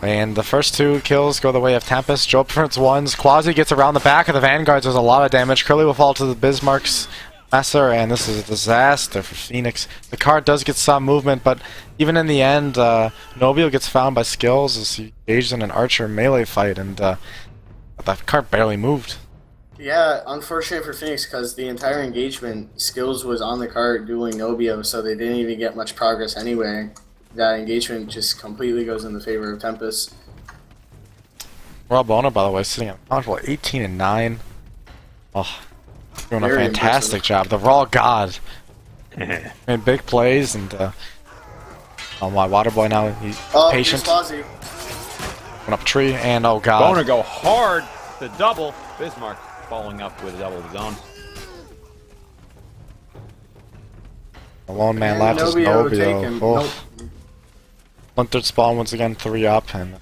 And the first 2 kills go the way of Tempest. Joe prevents ones. Kwazi gets around the back of the Vanguards. There's a lot of damage. Curly will fall to the Bismarck's Messer, and this is a disaster for Phoenix. The cart does get some movement, but even in the end, Pnobio gets found by Skillzz as he engages in an archer melee fight, and that cart barely moved. Yeah, unfortunate for Phoenix because the entire engagement, Skillzz was on the cart dueling Pnobio, so they didn't even get much progress anyway. That engagement just completely goes in the favor of Tempest. Rob Owner, by the way, sitting at comfortable 18-9. Oh, doing a fantastic job. The Raw God. Made big plays, and on my Waterboy now, he's patient. Went up a tree, and oh God. Owner go hard. The double. Bismarck following up with a double of his own. The lone man left is Pnobio. Oh. 1/3 spawn once again, 3 up, and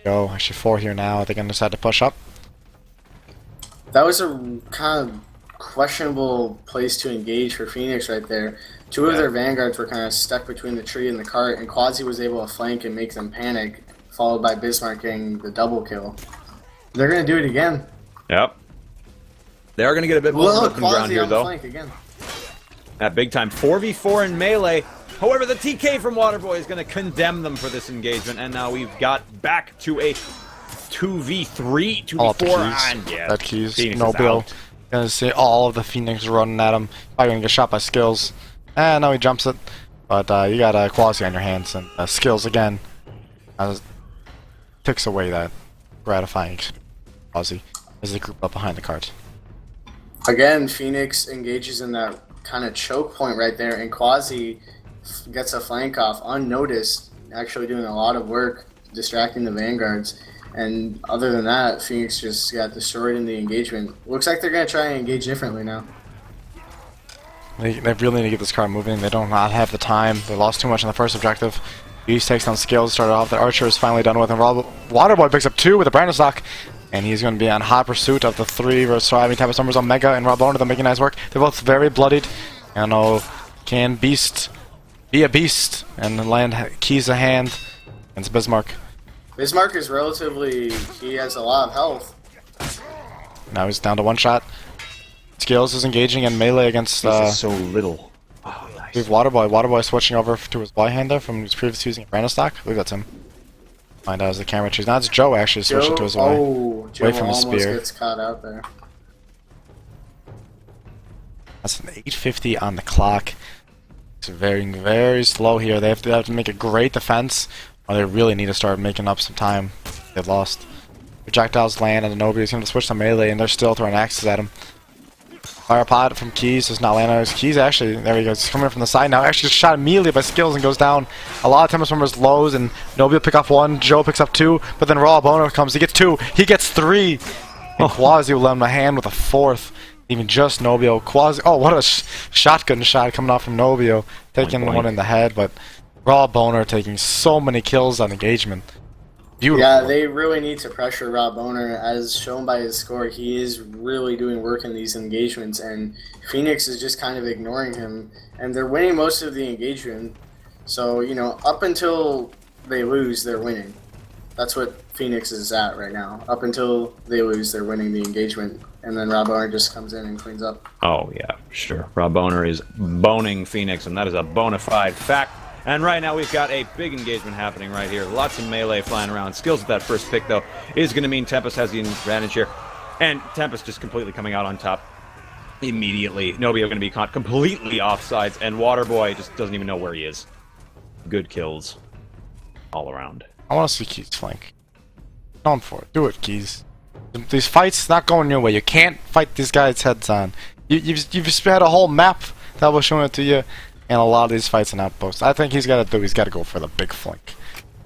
go. Actually 4 here now. They're going to decide to push up. That was a kind of questionable place to engage for Phoenix right there. 2 of their Vanguards were kind of stuck between the tree and the cart, and Kwazi was able to flank and make them panic, followed by Bismarck getting the double kill. They're going to do it again. Yep. They are going to get a bit more open ground here, though. Flank again. That big time 4v4 in melee. However, the TK from Waterboy is going to condemn them for this engagement, and now we've got back to a 2v3, 2v4, and yeah, that keys. Phoenix No is bill. out. Gonna see all of the Phoenix running at him. Probably gonna get shot by Skillzz. And now he jumps it. But you got Kwazi on your hands, and Skillzz again takes away that gratifying Kwazi as they group up behind the cart. Again, Phoenix engages in that kind of choke point right there, and Kwazi gets a flank off unnoticed, actually doing a lot of work, distracting the vanguards. And other than that, Phoenix just got destroyed in the engagement. Looks like they're going to try and engage differently now. They really need to get this card moving. They do not have the time. They lost too much on the first objective. Beast takes down Skillzz, started off. The Archer is finally done with, and Waterboy picks up 2 with a Brandostock. And he's going to be on hot pursuit of the 3 versus 5 Tempest numbers on Mega and Rabona. They're making nice work. They're both very bloodied. I don't know, can Beast be a beast and land keys a hand against Bismarck? Bismarck is relatively, he has a lot of health. Now he's down to 1 shot. Skillzz is engaging in melee against This is so little. Oh, nice. I believe Waterboy. Waterboy switching over to his Y-hander from his previous using Brandostock. I believe that's him. Find out as the camera changes. Now it's Joe actually switching to his Y. Oh, Joe away from his almost spear. gets caught out there. That's an 8:50 on the clock. It's very, very slow here. They have to make a great defense, or they really need to start making up some time. They've lost. Projectiles land, and nobody's going to switch to melee, and they're still throwing axes at him. Fire pod from Keys does not land on his Keys. Actually, there he goes. He's coming from the side now. Actually, just shot immediately by Skillzz and goes down. A lot of Tempest members lows, and Nobio will pick up 1. Joe picks up 2, but then Raw Boner comes. He gets 2. He gets 3. And Kwazi will lend him a hand with a 4th. Even just Nobio. Kwazi. Oh, what a shotgun shot coming off from Nobio. Taking one in the head, but Raw Boner taking so many kills on engagement. Beautiful. Yeah, they really need to pressure Rob Boner. As shown by his score, he is really doing work in these engagements, and Phoenix is just kind of ignoring him. And they're winning most of the engagement, so, you know, up until they lose, they're winning. That's what Phoenix is at right now. Up until they lose, they're winning the engagement, and then Rob Boner just comes in and cleans up. Oh, yeah, sure. Rob Boner is boning Phoenix, and that is a bona fide fact. And right now we've got a big engagement happening right here. Lots of melee flying around. Skillzz with that first pick, though, is going to mean Tempest has the advantage here. And Tempest just completely coming out on top immediately. Nobio going to be caught completely offsides, and Waterboy just doesn't even know where he is. Good kills all around. I want to see Keys flank. Going for it. Do it, Keys. These fights not going your way. You can't fight these guys heads on. You've had a whole map that was showing it to you. And a lot of these fights in Outpost. I think he's got to go for the big flank.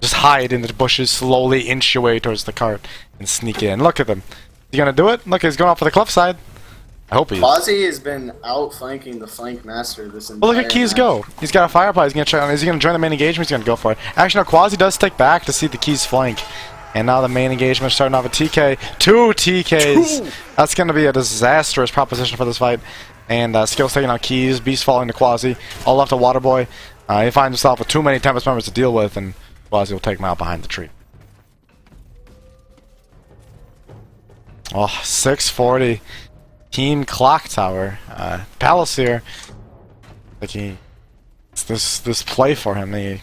Just hide in the bushes, slowly inch your way towards the cart, and sneak in. Look at him. Is he gonna do it? Look, he's going off for the cliffside. I hope he is. Kwazi has been outflanking the flank master this entire Well, look at Keys match. go. He's got a firepot. He's gonna try. Is he gonna join the main engagement? He's gonna go for it. Actually, no. Kwazi does stick back to see the Keys flank. And now the main engagement starting off with TK. 2 TKs. That's gonna be a disastrous proposition for this fight. And Skillzz taking out Keys, Beast falling to Kwazi, all left to Waterboy. He finds himself with too many Tempest members to deal with, and Kwazi will take him out behind the tree. Oh, 640. Team Clock Tower. Palace here. Like it's this play for him. He's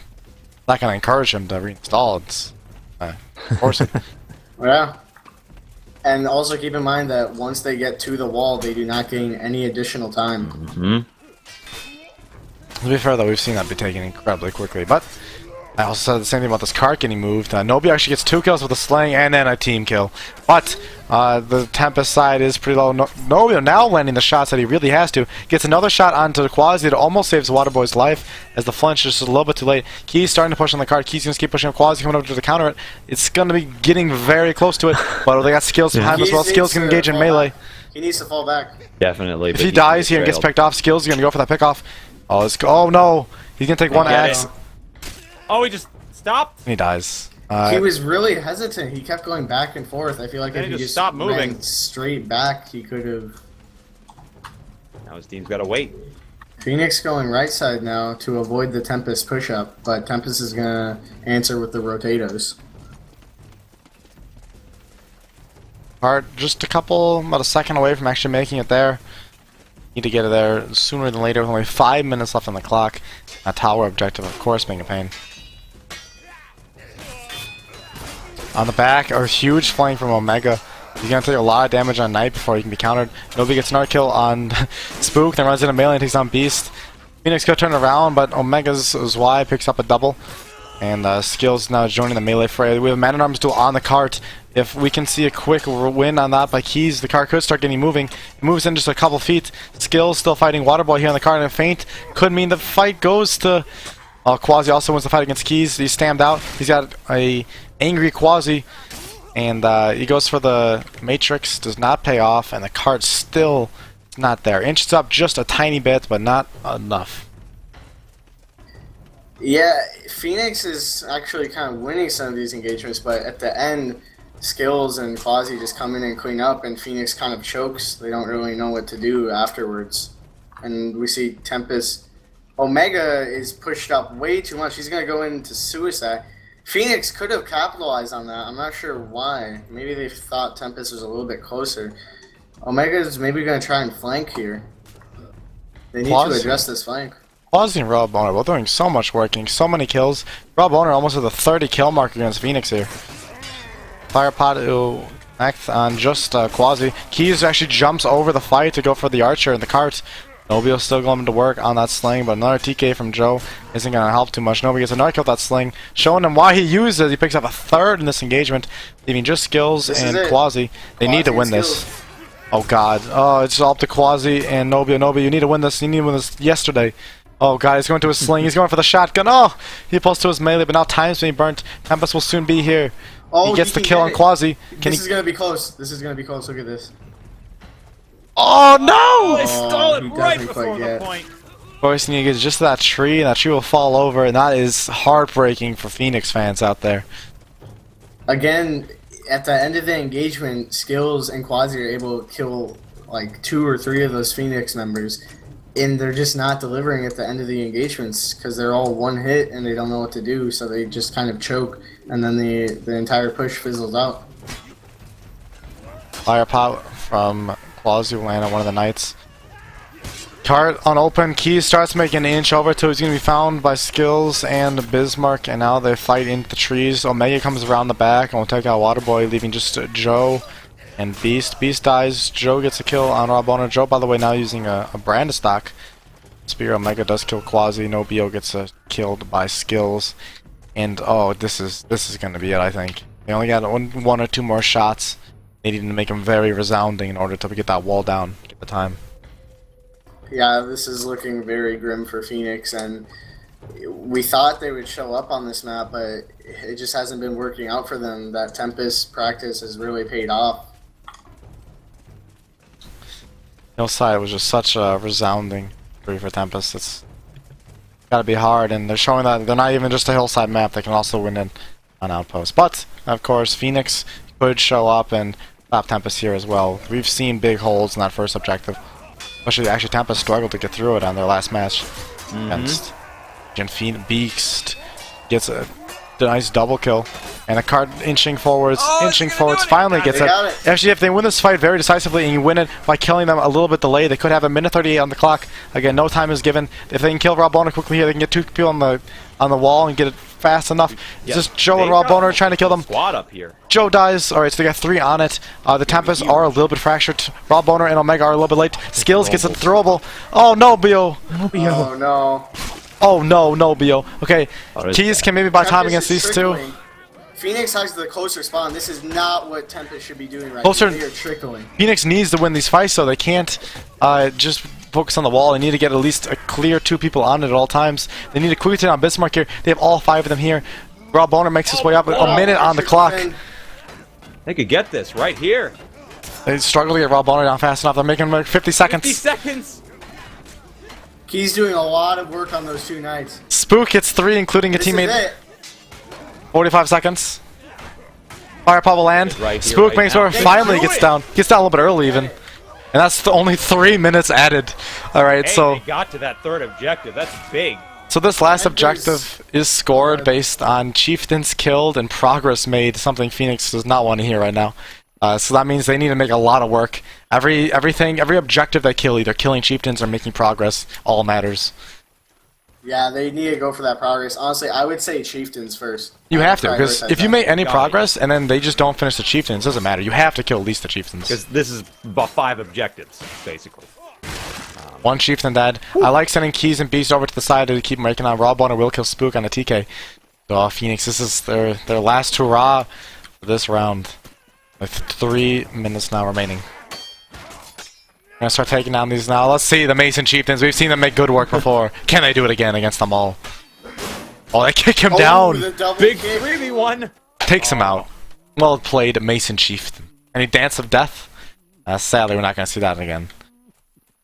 not going to encourage him to reinstall. It's force it. Yeah. And also keep in mind that once they get to the wall, they do not gain any additional time. Mm-hmm. To be fair, though, we've seen that be taken incredibly quickly. But I also said the same thing about this cart getting moved. Nobio actually gets 2 kills with a sling and then a team kill. But the Tempest side is pretty low. Nobio now landing the shots that he really has to. Gets another shot onto the Kwazi that almost saves Waterboy's life as the flinch is just a little bit too late. Key's starting to push on the cart. Key's going to keep pushing up. Kwazi coming over to counter it. It's going to be getting very close to it. But they got Skillzz behind him as well. Skillzz can engage in melee. He needs to fall back. Definitely. If he dies here and gets picked off, Skillzz is going to go for that pickoff. Oh no! He's going to take 1 axe. Oh, he just stopped? And he dies. He was really hesitant. He kept going back and forth. I feel like if he just stopped moving ran straight back, he could have. Now his team's got to wait. Phoenix going right side now to avoid the Tempest push-up, but Tempest is going to answer with the Rotatos. Cart just about a second away from actually making it there. Need to get there sooner than later with only 5 minutes left on the clock. A tower objective, of course, being a pain. On the back, a huge flank from Omega. He's going to take a lot of damage on Knight before he can be countered. Nobody gets an art kill on Spook, then runs into melee and takes on Beast. Phoenix could turn around, but Omega's Y picks up a double. And Skillzz now joining the melee fray. We have a Man-at-Arms duel on the cart. If we can see a quick win on that by Keys, the cart could start getting moving. It moves in just a couple feet. Skillzz still fighting Waterboy here on the cart, and a feint could mean the fight goes to... Kwazi also wins the fight against Keys. He's stamped out. He's got a angry Kwazi. And he goes for the Matrix. Does not pay off, and the cart still not there. Inches up just a tiny bit, but not enough. Yeah, Phoenix is actually kind of winning some of these engagements, but at the end, Skillzz and Kwazi just come in and clean up, and Phoenix kind of chokes. They don't really know what to do afterwards. And we see Tempest. Omega is pushed up way too much. He's going to go into suicide. Phoenix could have capitalized on that. I'm not sure why. Maybe they thought Tempest was a little bit closer. Omega's maybe going to try and flank here. They need to address this flank. Kwazi and Rob Boner both doing so much work, getting so many kills. Rob Boner almost at the 30 kill mark against Phoenix here. Firepot who acts on just Kwazi. Keys actually jumps over the fight to go for the archer in the cart. Pnobio still going to work on that sling, but another TK from Joe isn't going to help too much. Nobody gets another kill with that sling, showing him why he uses it. He picks up a third in this engagement, leaving just Skillzz and Kwazi. They need to win this. Oh god. Oh, it's all up to Kwazi and Pnobio. Pnobio, you need to win this. You need to win this yesterday. Oh god, he's going to his sling. He's going for the shotgun. Oh! He pulls to his melee, but now time's being burnt. Tempest will soon be here. Oh, he gets the kill on Kwazi. This is going to be close. This is going to be close. Look at this. Oh no! They stole it right before the point. Forcing he gets just to that tree, and that tree will fall over, and that is heartbreaking for Phoenix fans out there. Again, at the end of the engagement, Skillzz and Kwazi are able to kill like 2 or 3 of those Phoenix members, and they're just not delivering at the end of the engagements because they're all one hit and they don't know what to do, so they just kind of choke, and then the entire push fizzles out. Firepot from Kwazi will land on one of the knights. Cart unopened. Keys starts making an inch over to. He's going to be found by Skillzz and Bismarck, and now they fight into the trees. Omega comes around the back and will take out Waterboy, leaving just Joe and Beast. Beast dies. Joe gets a kill on Rob Boner. Joe, by the way, now using a brand stock. Spear Omega does kill Kwazi. Pnobio gets killed by Skillzz. And oh, this is going to be it, I think. They only got one or two more shots. They need to make them very resounding in order to get that wall down, get the time. Yeah, this is looking very grim for Phoenix, and we thought they would show up on this map, but it just hasn't been working out for them. That Tempest practice has really paid off. Hillside was just such a resounding victory for Tempest. It's gotta be hard, and they're showing that they're not even just a Hillside map, they can also win it on Outpost. But, of course, Phoenix could show up and stop Tempest here as well. We've seen big holes in that first objective. Actually, Tempest struggled to get through it on their last match against Beast. Gets a nice double kill, and a card inching forwards, finally gets it. Actually, if they win this fight very decisively and you win it by killing them a little bit delayed, they could have a minute 38 on the clock. Again, no time is given. If they can kill Rob Boner quickly here, they can get 2 people on the wall and get it fast enough. It's just Joe and Rob Boner trying to kill them. Squad up here. Joe dies. Alright, so they got 3 on it. The Tempests are a little bit fractured. Rob Boner and Omega are a little bit late. Skillzz gets a throwable. Oh, Pnobio. Oh, no. Oh, no, Pnobio. Okay, Keys can maybe buy time against these two. Phoenix has the closer spawn. This is not what Tempest should be doing right now. They are trickling. Phoenix needs to win these fights, so they can't just focus on the wall. They need to get at least a clear 2 people on it at all times. They need to quickly turn on Bismarck here. They have all 5 of them here. Rob Boner makes his way up, a minute on the clock. They could get this right here. They struggle to get Rob Boner down fast enough. They're making him like 50 seconds. 50 seconds. He's doing a lot of work on those 2 knights. Spook hits 3, including a teammate. 45 seconds. Firepot will land. Spook makes sure finally gets down. Gets down a little bit early even. And that's only 3 minutes added. Alright, so they got to that 3rd objective. That's big. So this last objective is scored based on chieftains killed and progress made, something Phoenix does not want to hear right now. So that means they need to make a lot of work. Every objective they kill, either killing chieftains or making progress, all matters. Yeah, they need to go for that progress. Honestly, I would say chieftains first. You have to, because if you make any Got it. progress and then they just don't finish the chieftains, it doesn't matter. You have to kill at least the chieftains. Because this is 5 objectives, basically. One chieftain dead. I like sending Keys and Beast over to the side to keep making on Raw Bone, or will kill Spook on the TK. So Phoenix, this is their last hurrah for this round. With 3 minutes now remaining. I'm gonna start taking down these now. Let's see the Mason Chieftains. We've seen them make good work before. Can they do it again against them all? Oh, they kick him down. Big 3v1. Takes him out. Well played, Mason Chieftain. Any Dance of Death? Sadly, we're not gonna see that again.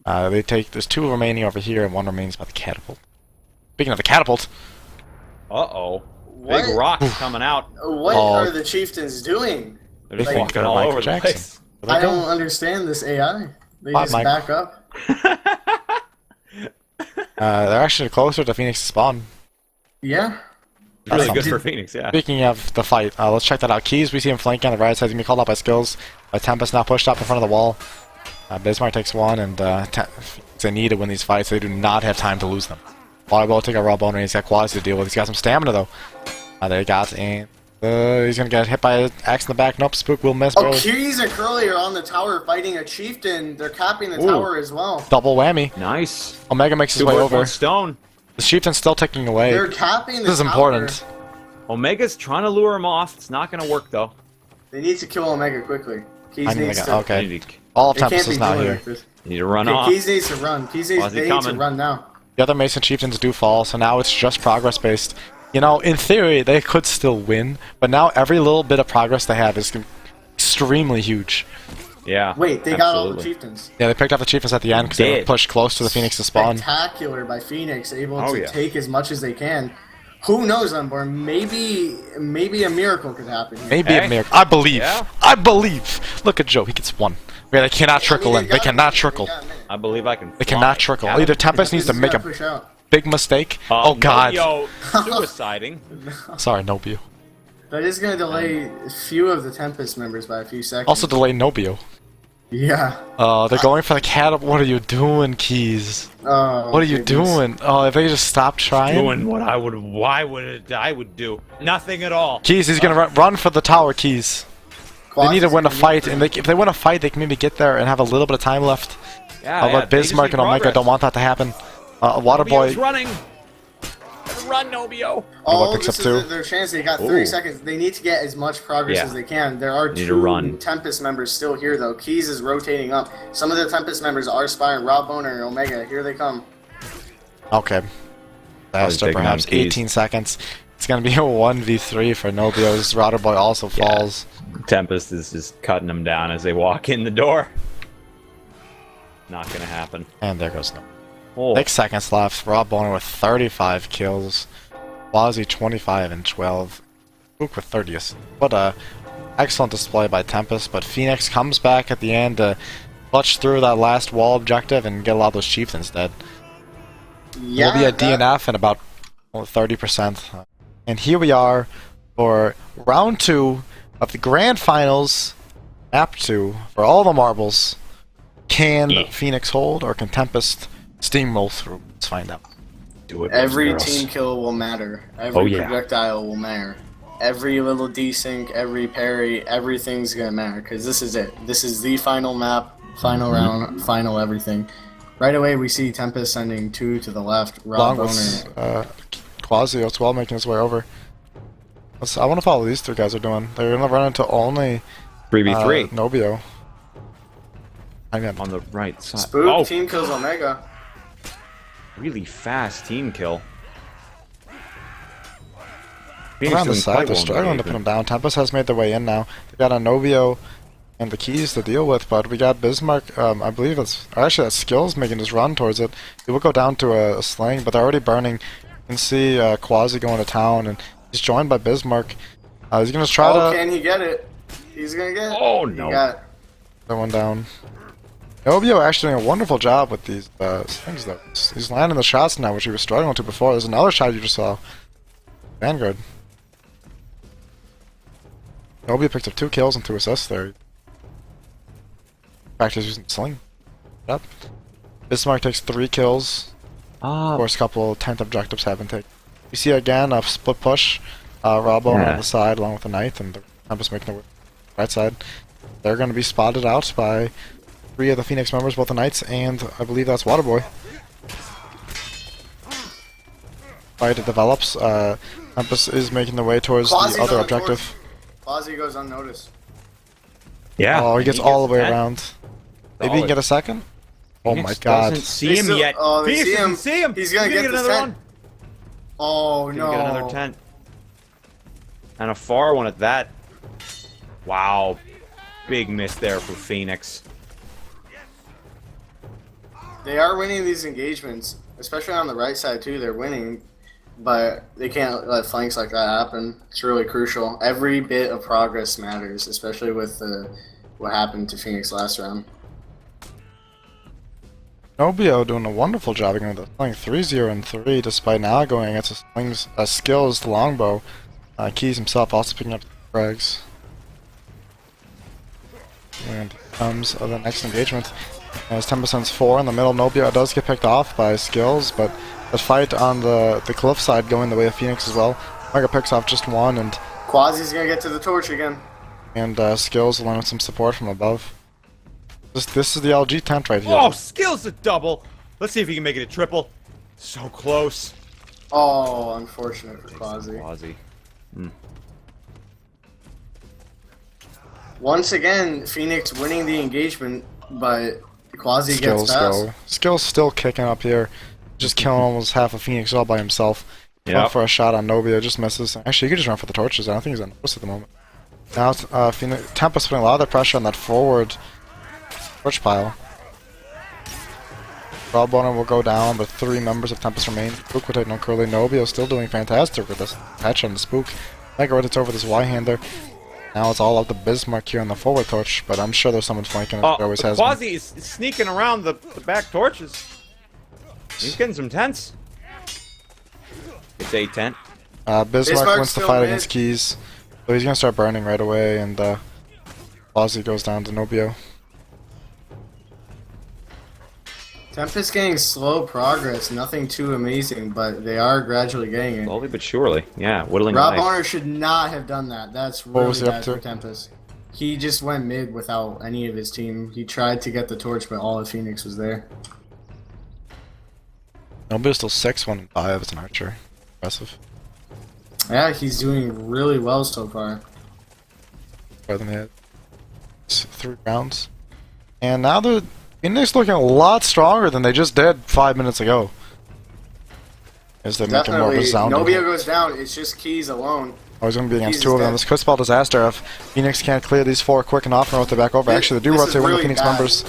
There's 2 remaining over here, and 1 remains by the catapult. Speaking of the catapult. Uh-oh. What? Big rocks coming out. What Oh. are the chieftains doing? They're just Like, walking got all Michael over the Jackson. place. Where I they go? don't understand this AI. They Bye, just Mike. back up. They're actually closer to Phoenix's spawn. Yeah. Really That's good for Phoenix, yeah. Speaking of the fight, let's check that out. Keys, we see him flanking on the right side. He's going to be called out by Skillzz. Tempest now pushed up in front of the wall. Bismarck takes 1, and they need to win these fights. They do not have time to lose them. Waterboy will take a raw bone, and he's got Kwazi to deal with. He's got some stamina, though. They got, and he's going to get hit by an axe in the back. Nope, Spook will miss. Oh, Keys and Curly are on the tower fighting a chieftain. They're capping the tower as well. Double whammy. Nice. Omega makes his 2 way birds, over. 1 stone. The chieftain's still ticking away. They're capping the This is tower. important. Omega's trying to lure him off. It's not going to work, though. They need to kill Omega quickly. Keys I need needs to to. get, okay. Need to, All of They can't Tempest be is not doing here. this. need to run Okay, off. Keys needs to run. Keys needs, Kwazi they need to coming. run now. The other Mason chieftains do fall, so now it's just progress based. You know, in theory, they could still win, but now every little bit of progress they have is extremely huge. Yeah. Wait, they got all the absolutely. chieftains. Yeah, they picked up the chieftains at the end because they were Did. pushed close to the Phoenix's spawn. Spectacular by Phoenix, able Oh, to yeah. take as much as they can. Who knows, Unborn? Maybe a miracle could happen here. Maybe a Hey. miracle. I believe. Yeah. I believe. Look at Joe. He gets 1. Yeah, they cannot trickle I in. mean, They got a cannot minute, trickle. got a minute. I believe I can. They cannot trickle. Got Either him. Tempest needs to This is make gonna a push out. big mistake. Oh, God. Nobio suiciding. Sorry, Nobio. That is going to delay a few of the Tempest members by a few seconds. Also delay Nobio. Yeah. They're going for the cat. What are you doing, Keys? Oh, What are you goodness. doing? Oh, if they just stop trying. Doing what I would. Why would it? I would do nothing at all. Keys, he's gonna run for the tower, Keys. They need to win a fight, and if they win a fight, they can maybe get there and have a little bit of time left. Yeah, But they just Bismarck need and Omega progress. don't want that to happen. Nobio's Waterboy, running. Run, Nobio. Oh, picks this up 2. is their chance. They got 30 Ooh. seconds. They need to get as much progress Yeah. as they can. There are Need to 2 run. Tempest members still here, though. Keys is rotating up. Some of the Tempest members are spying. Rob Boner and Omega, here they come. okay. Faster, taking perhaps down Keys. 18 seconds. It's gonna be a 1v3 for Nobio's. Waterboy also falls. Tempest is just cutting them down as they walk in the door. Not gonna happen. And there goes Nobio. Oh, 6 seconds left. Rob Boner with 35 kills. Kwazi 25 and 12. Spook with 30. What a excellent display by Tempest. But Phoenix comes back at the end to clutch through that last wall objective and get a lot of those chieftains dead. Yeah, We'll be at that- DNF in about 30%. And here we are for round 2 of the grand finals, map 2, for all the marbles. Can Yeah. Phoenix hold, or can Tempest steamroll through? Let's find out. do it. Every girls. team kill will matter. Every Oh, yeah. projectile will matter. Every little desync, every parry, everything's gonna matter. Because this is it. This is the final map, final round, final everything. Right away, we see Tempest sending 2 to the left. Rob Along Boner. with Kwazi as well, making his way over. I want to follow these 2 guys are doing. They're going to run into only 3v3 Pnobio. I got on the right side. Spook Oh, team kills Omega. really fast team kill. around the doing side. quite They're well in struggling to put him down. Tempest has made their way in now. They got a Pnobio and the keys to deal with, but we got Bismarck. I believe it's actually that Skillzz making his run towards it. He will go down to a sling, but they're already burning. You can see Kwazi going to town, and he's joined by Bismarck. He's gonna try Oh, to can he get it? He's gonna get it. Oh, He no. got it. that one down. Pnobio actually doing a wonderful job with these things though. He's landing the shots now, which he was struggling to before. There's another shot you just saw. Vanguard. Pnobio picked up 2 kills and 2 assists there. Practice using sling. Yep. Bismarck takes 3 kills. Of course, a couple 10th objectives have been taken. You see again a split push. Robo on the side along with the Knight, and the Tempest making the right side. They're going to be spotted out by 3 of the Phoenix members, both the Knights and I believe that's Waterboy. Fight develops. Tempest is making the way towards the other objective. Kwazi goes unnoticed. Yeah. Oh, he gets all the way around. Maybe he can get a second? Oh my god. Doesn't see him yet. Oh, they Phoenix see him. doesn't see him. He's gonna get this another 10. one. Oh no. Get another 10. And a far one at that. Wow. Big miss there for Phoenix. They are winning these engagements, especially on the right side too. They're winning, but they can't let flanks like that happen. It's really crucial. Every bit of progress matters, especially with what happened to Phoenix last round. Pnobio doing a wonderful job again with the flank 3-0 and 3, despite now going against a Skillzz longbow. Keys himself also picking up frags. And comes the next engagement. As Tempest sends 4 in the middle, Pnobio does get picked off by Skillzz, but the fight on the cliff side going the way of Phoenix as well. Mega picks off just 1, and Kwazi's gonna get to the torch again. And Skillzz along with some support from above. This is the LG tent right here. Oh, Skillzz a double. Let's see if he can make it a triple. So close. Oh, unfortunate for Kwazi. Kwazi. Once again, Phoenix winning the engagement, but Kwazi gets past. Skillzz still kicking up here. Just killing almost half of Phoenix all by himself. Going for a shot on Pnobio, just misses. Actually, he could just run for the torches. I don't think he's on post at the moment. Now Tempest putting a lot of the pressure on that forward torch pile. Roboner will go down, but 3 members of Tempest remain. Spook will take no curly. Pnobio still doing fantastic with this patch on the Spook. Mega rotates over this Y-hander. Now it's all up to Bismarck here on the forward torch, but I'm sure there's someone flanking as it always has been. Kwazi is sneaking around the back torches. He's getting some tents. It's a tent. Bismarck wins the fight against Keys, so he's gonna start burning right away, and Kwazi goes down to Pnobio. Tempest getting slow progress, nothing too amazing, but they are gradually getting it. Slowly but surely, yeah, whittling Rob away. Honor should not have done that. That's really bad for Tempest. He just went mid without any of his team. He tried to get the torch, but all of Phoenix was there. Pnobio's still 6-1-5 as an archer. Impressive. Yeah, he's doing really well so far. Better than he had. 3 rounds. And now the Phoenix looking a lot stronger than they just did 5 minutes ago. As they make it more resounding. Pnobio goes down, it's just Keys alone. Oh, he's going to be against 2 of them. This could spell disaster if Phoenix can't clear these 4 quick enough and rotate back over. Actually, they do rotate one of the Phoenix members.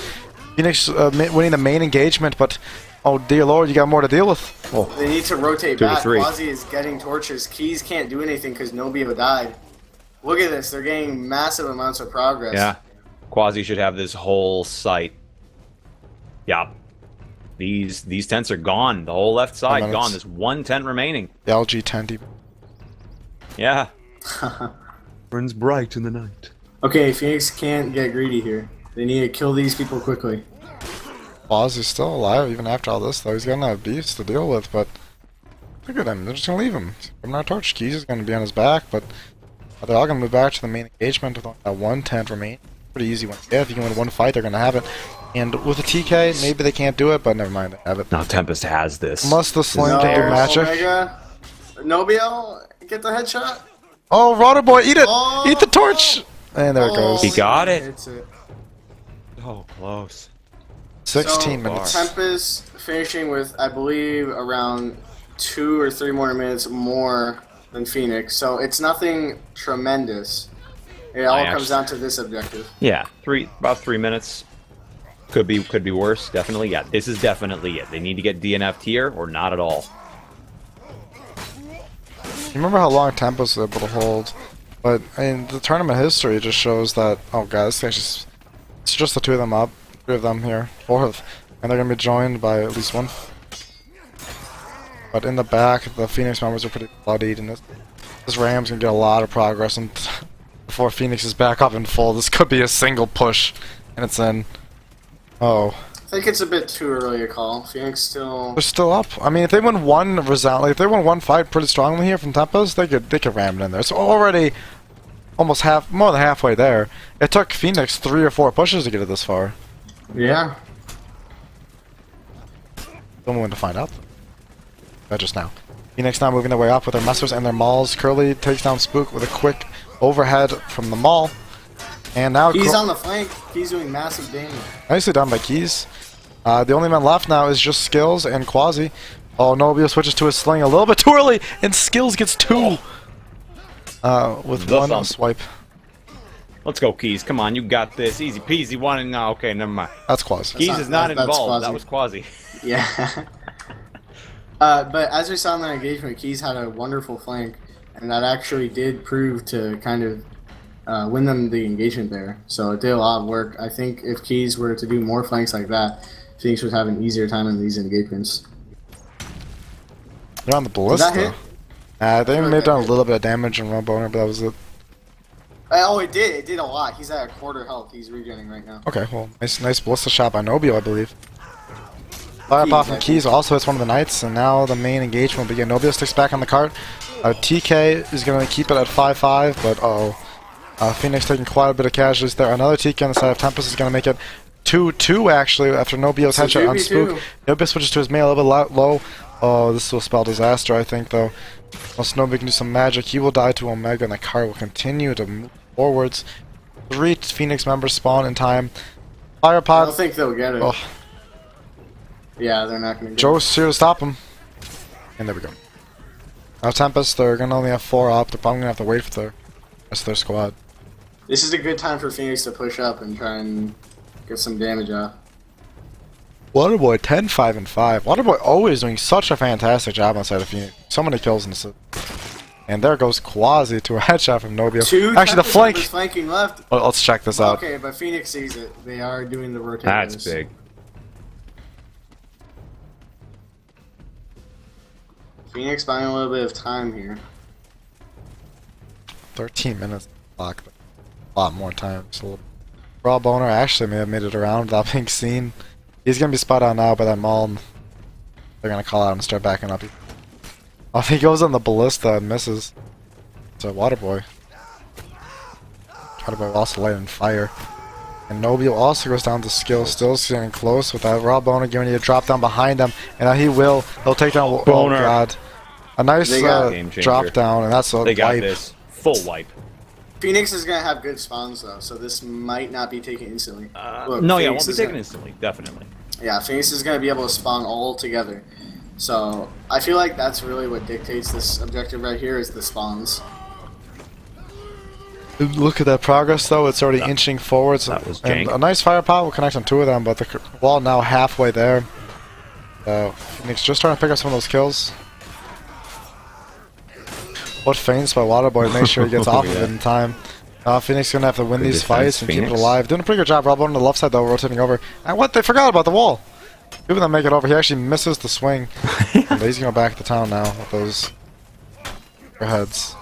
Phoenix winning the main engagement, but oh dear lord, you got more to deal with. Oh. They need to rotate back. Kwazi is getting torches. Keys can't do anything because Pnobio died. Look at this, they're getting massive amounts of progress. Yeah, Kwazi should have this whole site. Yeah. These tents are gone. The whole left side gone. There's 1 tent remaining. The LG tent. Yeah. Burns bright in the night. Okay, Phoenix can't get greedy here. They need to kill these people quickly. Kwazi's still alive even after all this, though. He's gonna have beefs to deal with, but look at him. They're just gonna leave him. From our torch, Keys is gonna be on his back, but they're all gonna move back to the main engagement with that 1 tent remaining. Pretty easy one. Yeah, if you can win 1 fight, they're gonna have it. And with a TK, maybe they can't do it, but never mind, they have it. Now Tempest has this. Must the sling can do magic. Omega. Pnobio, get the headshot. Oh, Waterboy, eat it! Oh. Eat the torch! And there it goes. He got it. It's it. Oh, close. 16 minutes. Tempest finishing with, I believe, around 2 or 3 more minutes more than Phoenix. So it's nothing tremendous. It all comes down to this objective. Yeah, about 3 minutes. Could be worse, definitely. Yeah, this is definitely it. They need to get DNF'd here or not at all. You remember how long Tempest was able to hold? But I mean, the tournament history just shows that. Oh god, this thing's it's just the 2 of them up, 3 of them here, 4th, and they're gonna be joined by at least 1. But in the back, the Phoenix members are pretty bloodied, and this Ram's gonna get a lot of progress, and before Phoenix is back up in full, this could be a single push, and it's in. Oh. I think it's a bit too early to call. Phoenix still. They're still up. I mean, if they win one if they win one fight pretty strongly here from Tempest, they could ram it in there. It's already almost more than halfway there. It took Phoenix 3 or 4 pushes to get it this far. Yeah. Don't know when to find out. Just now. Phoenix now moving their way up with their messers and their mauls. Curly takes down Spook with a quick overhead from the maul. And now He's on the flank. He's doing massive damage. Nicely done by Keys. The only man left now is just Skillzz and Kwazi. Oh, Pnobio switches to his sling a little bit too early, and Skillzz gets 2 with The one thump. swipe. Let's go, Keys. Come on, you got this. Easy peasy. One and no. Okay, never mind. That's Kwazi. Keys is not that's involved. Kwazi. That was Kwazi. Yeah. But as we saw in that engagement, Keys had a wonderful flank, and that actually did prove to kind of win them the engagement there. So it did a lot of work. I think if Keys were to do more flanks like that, Phoenix would have an easier time in these engagements. They're on the Did ballista. that hit? They may have done a little bit of damage on Boner, but that was it. Oh, it did. It did a lot. He's at a quarter health. He's regenerating right now. Okay, well, nice ballista shot by Pnobio, I believe. Fire pop from Keys also hits one of the knights, and now the main engagement will begin. Pnobio sticks back on the cart. TK is going to keep it at 5-5, but Phoenix taking quite a bit of casualties there. Another TK on the side of Tempest is going to make it 2-2 actually after Pnobio's headshot on Spook. Pnobio switches to his melee a little bit low. Oh, this will spell disaster, I think, though. Once Pnobio can do some magic, he will die to Omega, and the cart will continue to move forwards. 3 Phoenix members spawn in time. Fire I pod. don't think they'll get it. Oh, Yeah, they're not going to get Joe's here to stop him. And there we go. Now Tempest, they're going to only have 4 up. They're probably going to have to wait for the rest of their squad. it. This is a good time for Phoenix to push up and try and get some damage off. Waterboy 10-5-5. Waterboy always doing such a fantastic job on side of Phoenix. So many kills in this. And there goes Kwazi to a headshot from Pnobio. 2 Actually, the Tempest flank. members flanking left. Oh, let's check this out. Okay, but Phoenix sees it. They are doing the rotators. That's big. Phoenix buying a little bit of time here. 13 minutes clock. A lot more time. So Raw Boner actually may have made it around without being seen. He's going to be spot on now by that maul. And they're going to call out and start backing up. Oh, he goes on the ballista and misses. It's a Waterboy. Waterboy also lighting fire. And Pnobio also goes down to Skillzz, still getting close with that Raw Boner giving you a drop down behind him. And he will. He'll take down Boner. Oh, God. A nice Game changer. drop down, and that's a They got wipe. this. Full wipe. Phoenix is going to have good spawns, though, so this might not be taken instantly. Look, No, yeah, it Phoenix won't be is taken gonna- instantly. Definitely. Yeah, Phoenix is going to be able to spawn all together. So I feel like that's really what dictates this objective right here is the spawns. Look at that progress, though. It's already inching forwards. That was and jank. a nice fire pot will connect on 2 of them, but the wall now halfway there. Phoenix just trying to pick up some of those kills. What feints by Waterboy to make sure he gets off of Yeah. it in time. Phoenix gonna have to win Good these defense, fights and keep it Phoenix. alive. Doing a pretty good job. Rob on the left side, though, rotating over. And what? They forgot about the wall. Two of them make it over. He actually misses the swing. But he's going to go back to town now with those heads.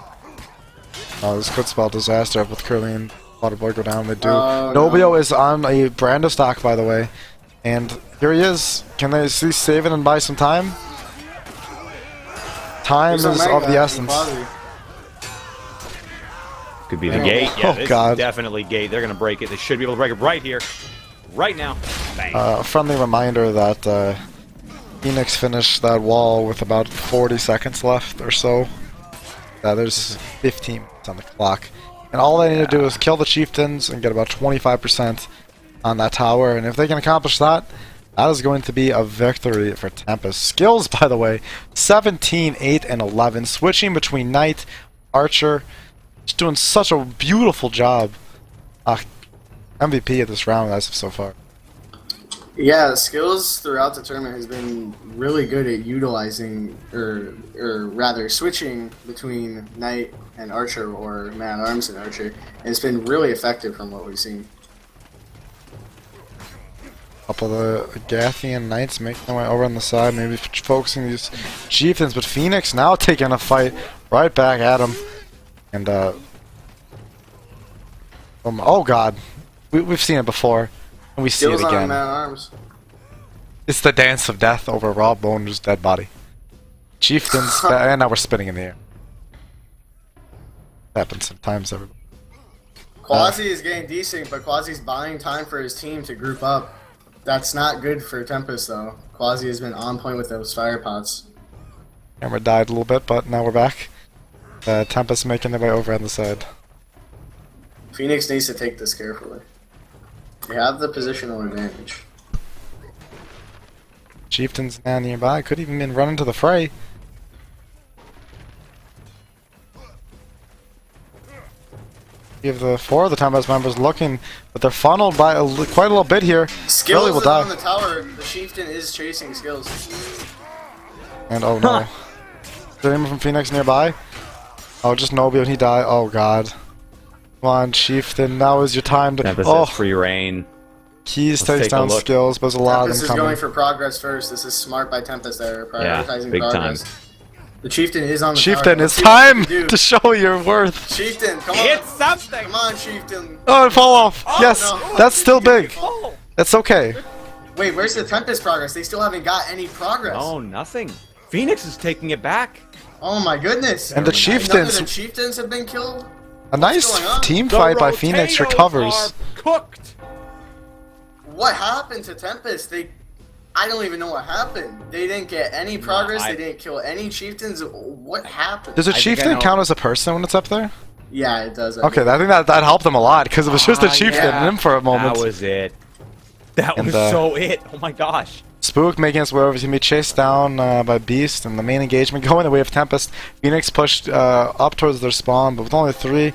This could spell disaster with Curly and Waterboy go down. They do. Oh, Pnobio no. is on a Brando stock, by the way. And here he is. Can they see save it and buy some time? Time There's is Omega of the and essence. Kwazi. Could be the Oh, gate. Yeah, oh, this God. is definitely gate. They're going to break it. They should be able to break it right here. Right now. Bang. A friendly reminder that Phoenix finished that wall with about 40 seconds left or so. There's 15 minutes on the clock. And all they need to do is kill the chieftains and get about 25% on that tower. And if they can accomplish that, that is going to be a victory for Tempest. Skillzz, by the way, 17, 8, and 11. Switching between Knight, Archer. Just doing such a beautiful job. MVP of this round as of so far. Yeah, Skillzz throughout the tournament has been really good at utilizing, or rather switching between Knight and Archer, or Man-at-Arms and Archer, and it's been really effective from what we've seen. Couple of the Gathian Knights making their way over on the side, maybe focusing these chieftains, but Phoenix now taking a fight right back at him. And, oh god, we've seen it before. And we see it Skillzz on again. man-at-arms. It's the dance of death over Raw Boner's dead body. Chieftains, and now we're spinning in the air. Happens sometimes, everybody. Kwazi is getting decent, but Kwazi's buying time for his team to group up. That's not good for Tempest, though. Kwazi has been on point with those fire pots. Camera died a little bit, but now we're back. Tempest making their way over on the side. Phoenix needs to take this carefully. They have the positional advantage. Chieftains now nearby, could even been run into the fray. Give the 4 of the Tempest members looking, but they're funneled by quite a little bit here. Really will Skillzz is die. on the tower. The chieftain is chasing Skillzz. And oh no. Is there anyone from Phoenix nearby? Oh, just Pnobio and he died. Oh god. Come on, Chieftain, now is your time to. Tempest Oh, has free reign. Keys Let's takes take a down look. Skillzz, but there's a lot Tempest of is them going coming. for progress first. This is smart by Tempest there, Yeah, prioritizing big progress. The chieftain is on the Chieftain, tower. it's Let's see what time he can do. to show your worth. Chieftain, come on. Hit something! Come on, Chieftain. Oh, it fell off. Oh, Yes, no. that's still big. Oh! That's okay. Wait, where's the Tempest progress? They still haven't got any progress. Oh, nothing. Phoenix is taking it back. Oh my goodness. And the None of Chieftains, the chieftains have been killed? a nice going on? team The fight by Phoenix Rotatos recovers. are cooked. What happened to Tempest? I don't even know what happened. They didn't get any progress. They didn't kill any chieftains. What happened? Does a think I chieftain know. count as a person when it's up there? Yeah, it does. Okay, I think that helped them a lot because it was just a Ah, chieftain yeah. and him for a moment. That was it. That And, was so it. Oh my gosh. Spook making his way over. He's gonna be chased down by Beast, and the main engagement going the way of Tempest. Phoenix pushed up towards their spawn, but with only 3,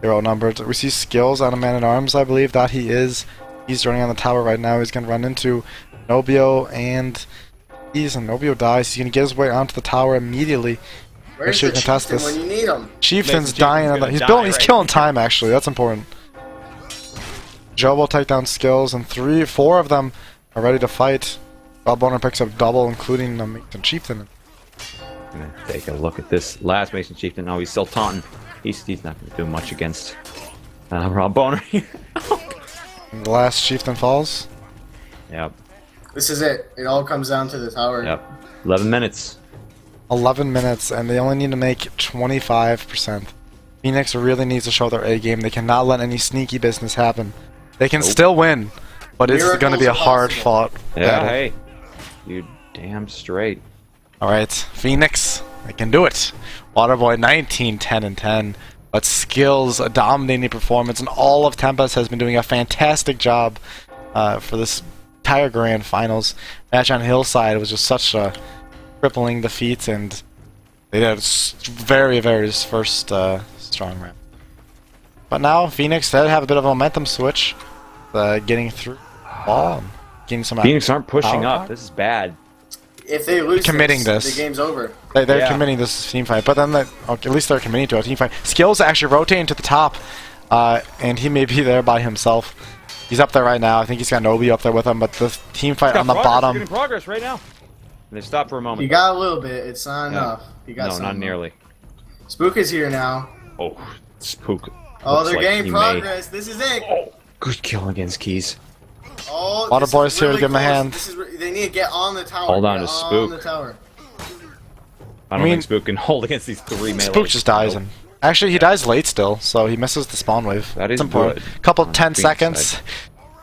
they're outnumbered. We see Skillzz on a man-at-arms, I believe that he is. He's running on the tower right now. He's gonna run into Pnobio, and Pnobio dies. He's gonna get his way onto the tower immediately. Where's sure the you can test chieftain this. when you need him? Chieftain's Chieftain's dying. gonna He's die, building. He's right? killing time. Actually, that's important. Joe will take down Skillzz, and 3, 4 of them are ready to fight. Bob Boner picks up double, including the Mason Chieftain. Gonna take a look at this last Mason Chieftain. Oh, he's still taunting. He's not gonna do much against Rob Boner. And the last Chieftain falls. Yep. This is it. It all comes down to the tower. Yep. 11 minutes. 11 minutes, and they only need to make 25%. Phoenix really needs to show their A game. They cannot let any sneaky business happen. They can still win, but it's going to be a Miracles are hard-fought Yeah, battle. hey. You damn straight. All right, Phoenix, they can do it. Waterboy 19, 10, and 10. But Skillzz, a dominating performance, and all of Tempest has been doing a fantastic job for this entire grand finals. Match on Hillside was just such a crippling defeat, and they did a very, very first strong round. But now Phoenix did have a bit of a momentum switch, getting through the ball and getting some. Phoenix aren't pushing power. up. This is bad. If they lose Committing this. the game's over. They're Yeah. committing this team fight, but then at least they're committing to a team fight. Skillzz actually rotating to the top, and he may be there by himself. He's up there right now. I think he's got Pnobio up there with him, but the team fight on the bottom. Getting progress right now. And they stop for a moment. You got a little bit. It's not enough. You got No, some. not nearly. Spook is here now. Oh, Spook. Oh, Looks they're like getting he progress. This is it. Oh, good kill against Keys. Oh, Waterboy's this is here to really give him a close. hand. This is they need to get on the tower. Hold on Get to on Spook. the tower. I don't mean- think Spook can hold against these 3 melee. Spook just dies, and actually he dies late still, so he misses the spawn wave. That is It's important. good Couple on 10 Phoenix seconds, side.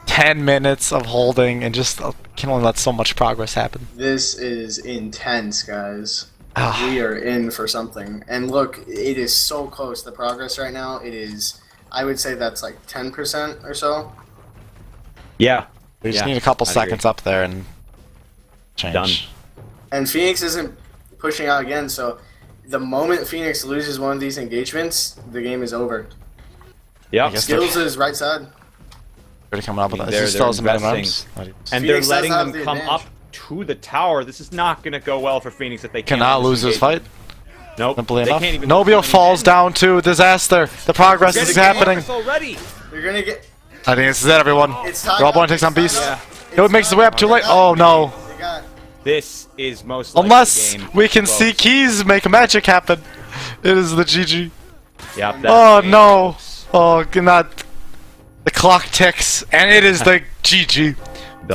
10 minutes of holding, and just can only let so much progress happen. This is intense, guys. Ah. We are in for something. And look, it is so close. The progress right now, it is. I would say that's like 10% or so. Yeah. We just Yeah, need a couple I'd seconds up there and change. Done. And Phoenix isn't pushing out again, so the moment Phoenix loses one of these engagements, the game is over. Yeah. I guess Skillzz is right side. They're coming up with that. They're He still has a man investing. arms. And Phoenix they're does letting have them the come advantage. up to the tower. This is not going to go well for Phoenix if they can't Cannot win lose this fight. Nope. Simply they enough. can't even Nobio falls down to disaster. The progress Getting is happening. progress already. You're gonna get. I think this is it, everyone. It's time. Rob Boy up, takes on it's time Beast. up, It it's makes his time way up up. too They late. got Oh it. no. They got it. This is most likely Unless the game. we can see Close. Keys make magic happen. It is the GG. Yep, that's Oh game. no. Oh, not. The clock ticks, and it is the GG.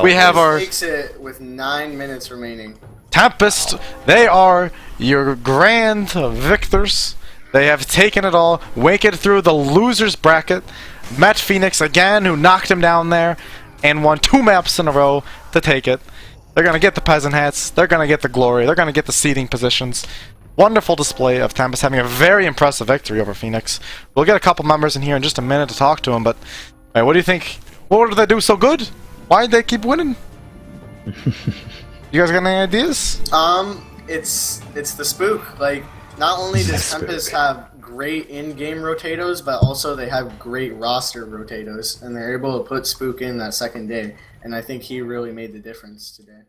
We have our Takes it with 9 minutes remaining. Tempest. They are your grand victors. They have taken it all, make it through the losers bracket, met Phoenix again, who knocked him down there, and won 2 maps in a row to take it. They're going to get the peasant hats, they're going to get the glory, they're going to get the seating positions. Wonderful display of Tempest having a very impressive victory over Phoenix. We'll get a couple members in here in just a minute to talk to them, but what do you think? What did they do so good? Why did they keep winning? You guys got any ideas? It's the Spook. Like, not only does Tempest have great in-game rotatos, but also they have great roster rotatos, and they're able to put Spook in that second day, and I think he really made the difference today.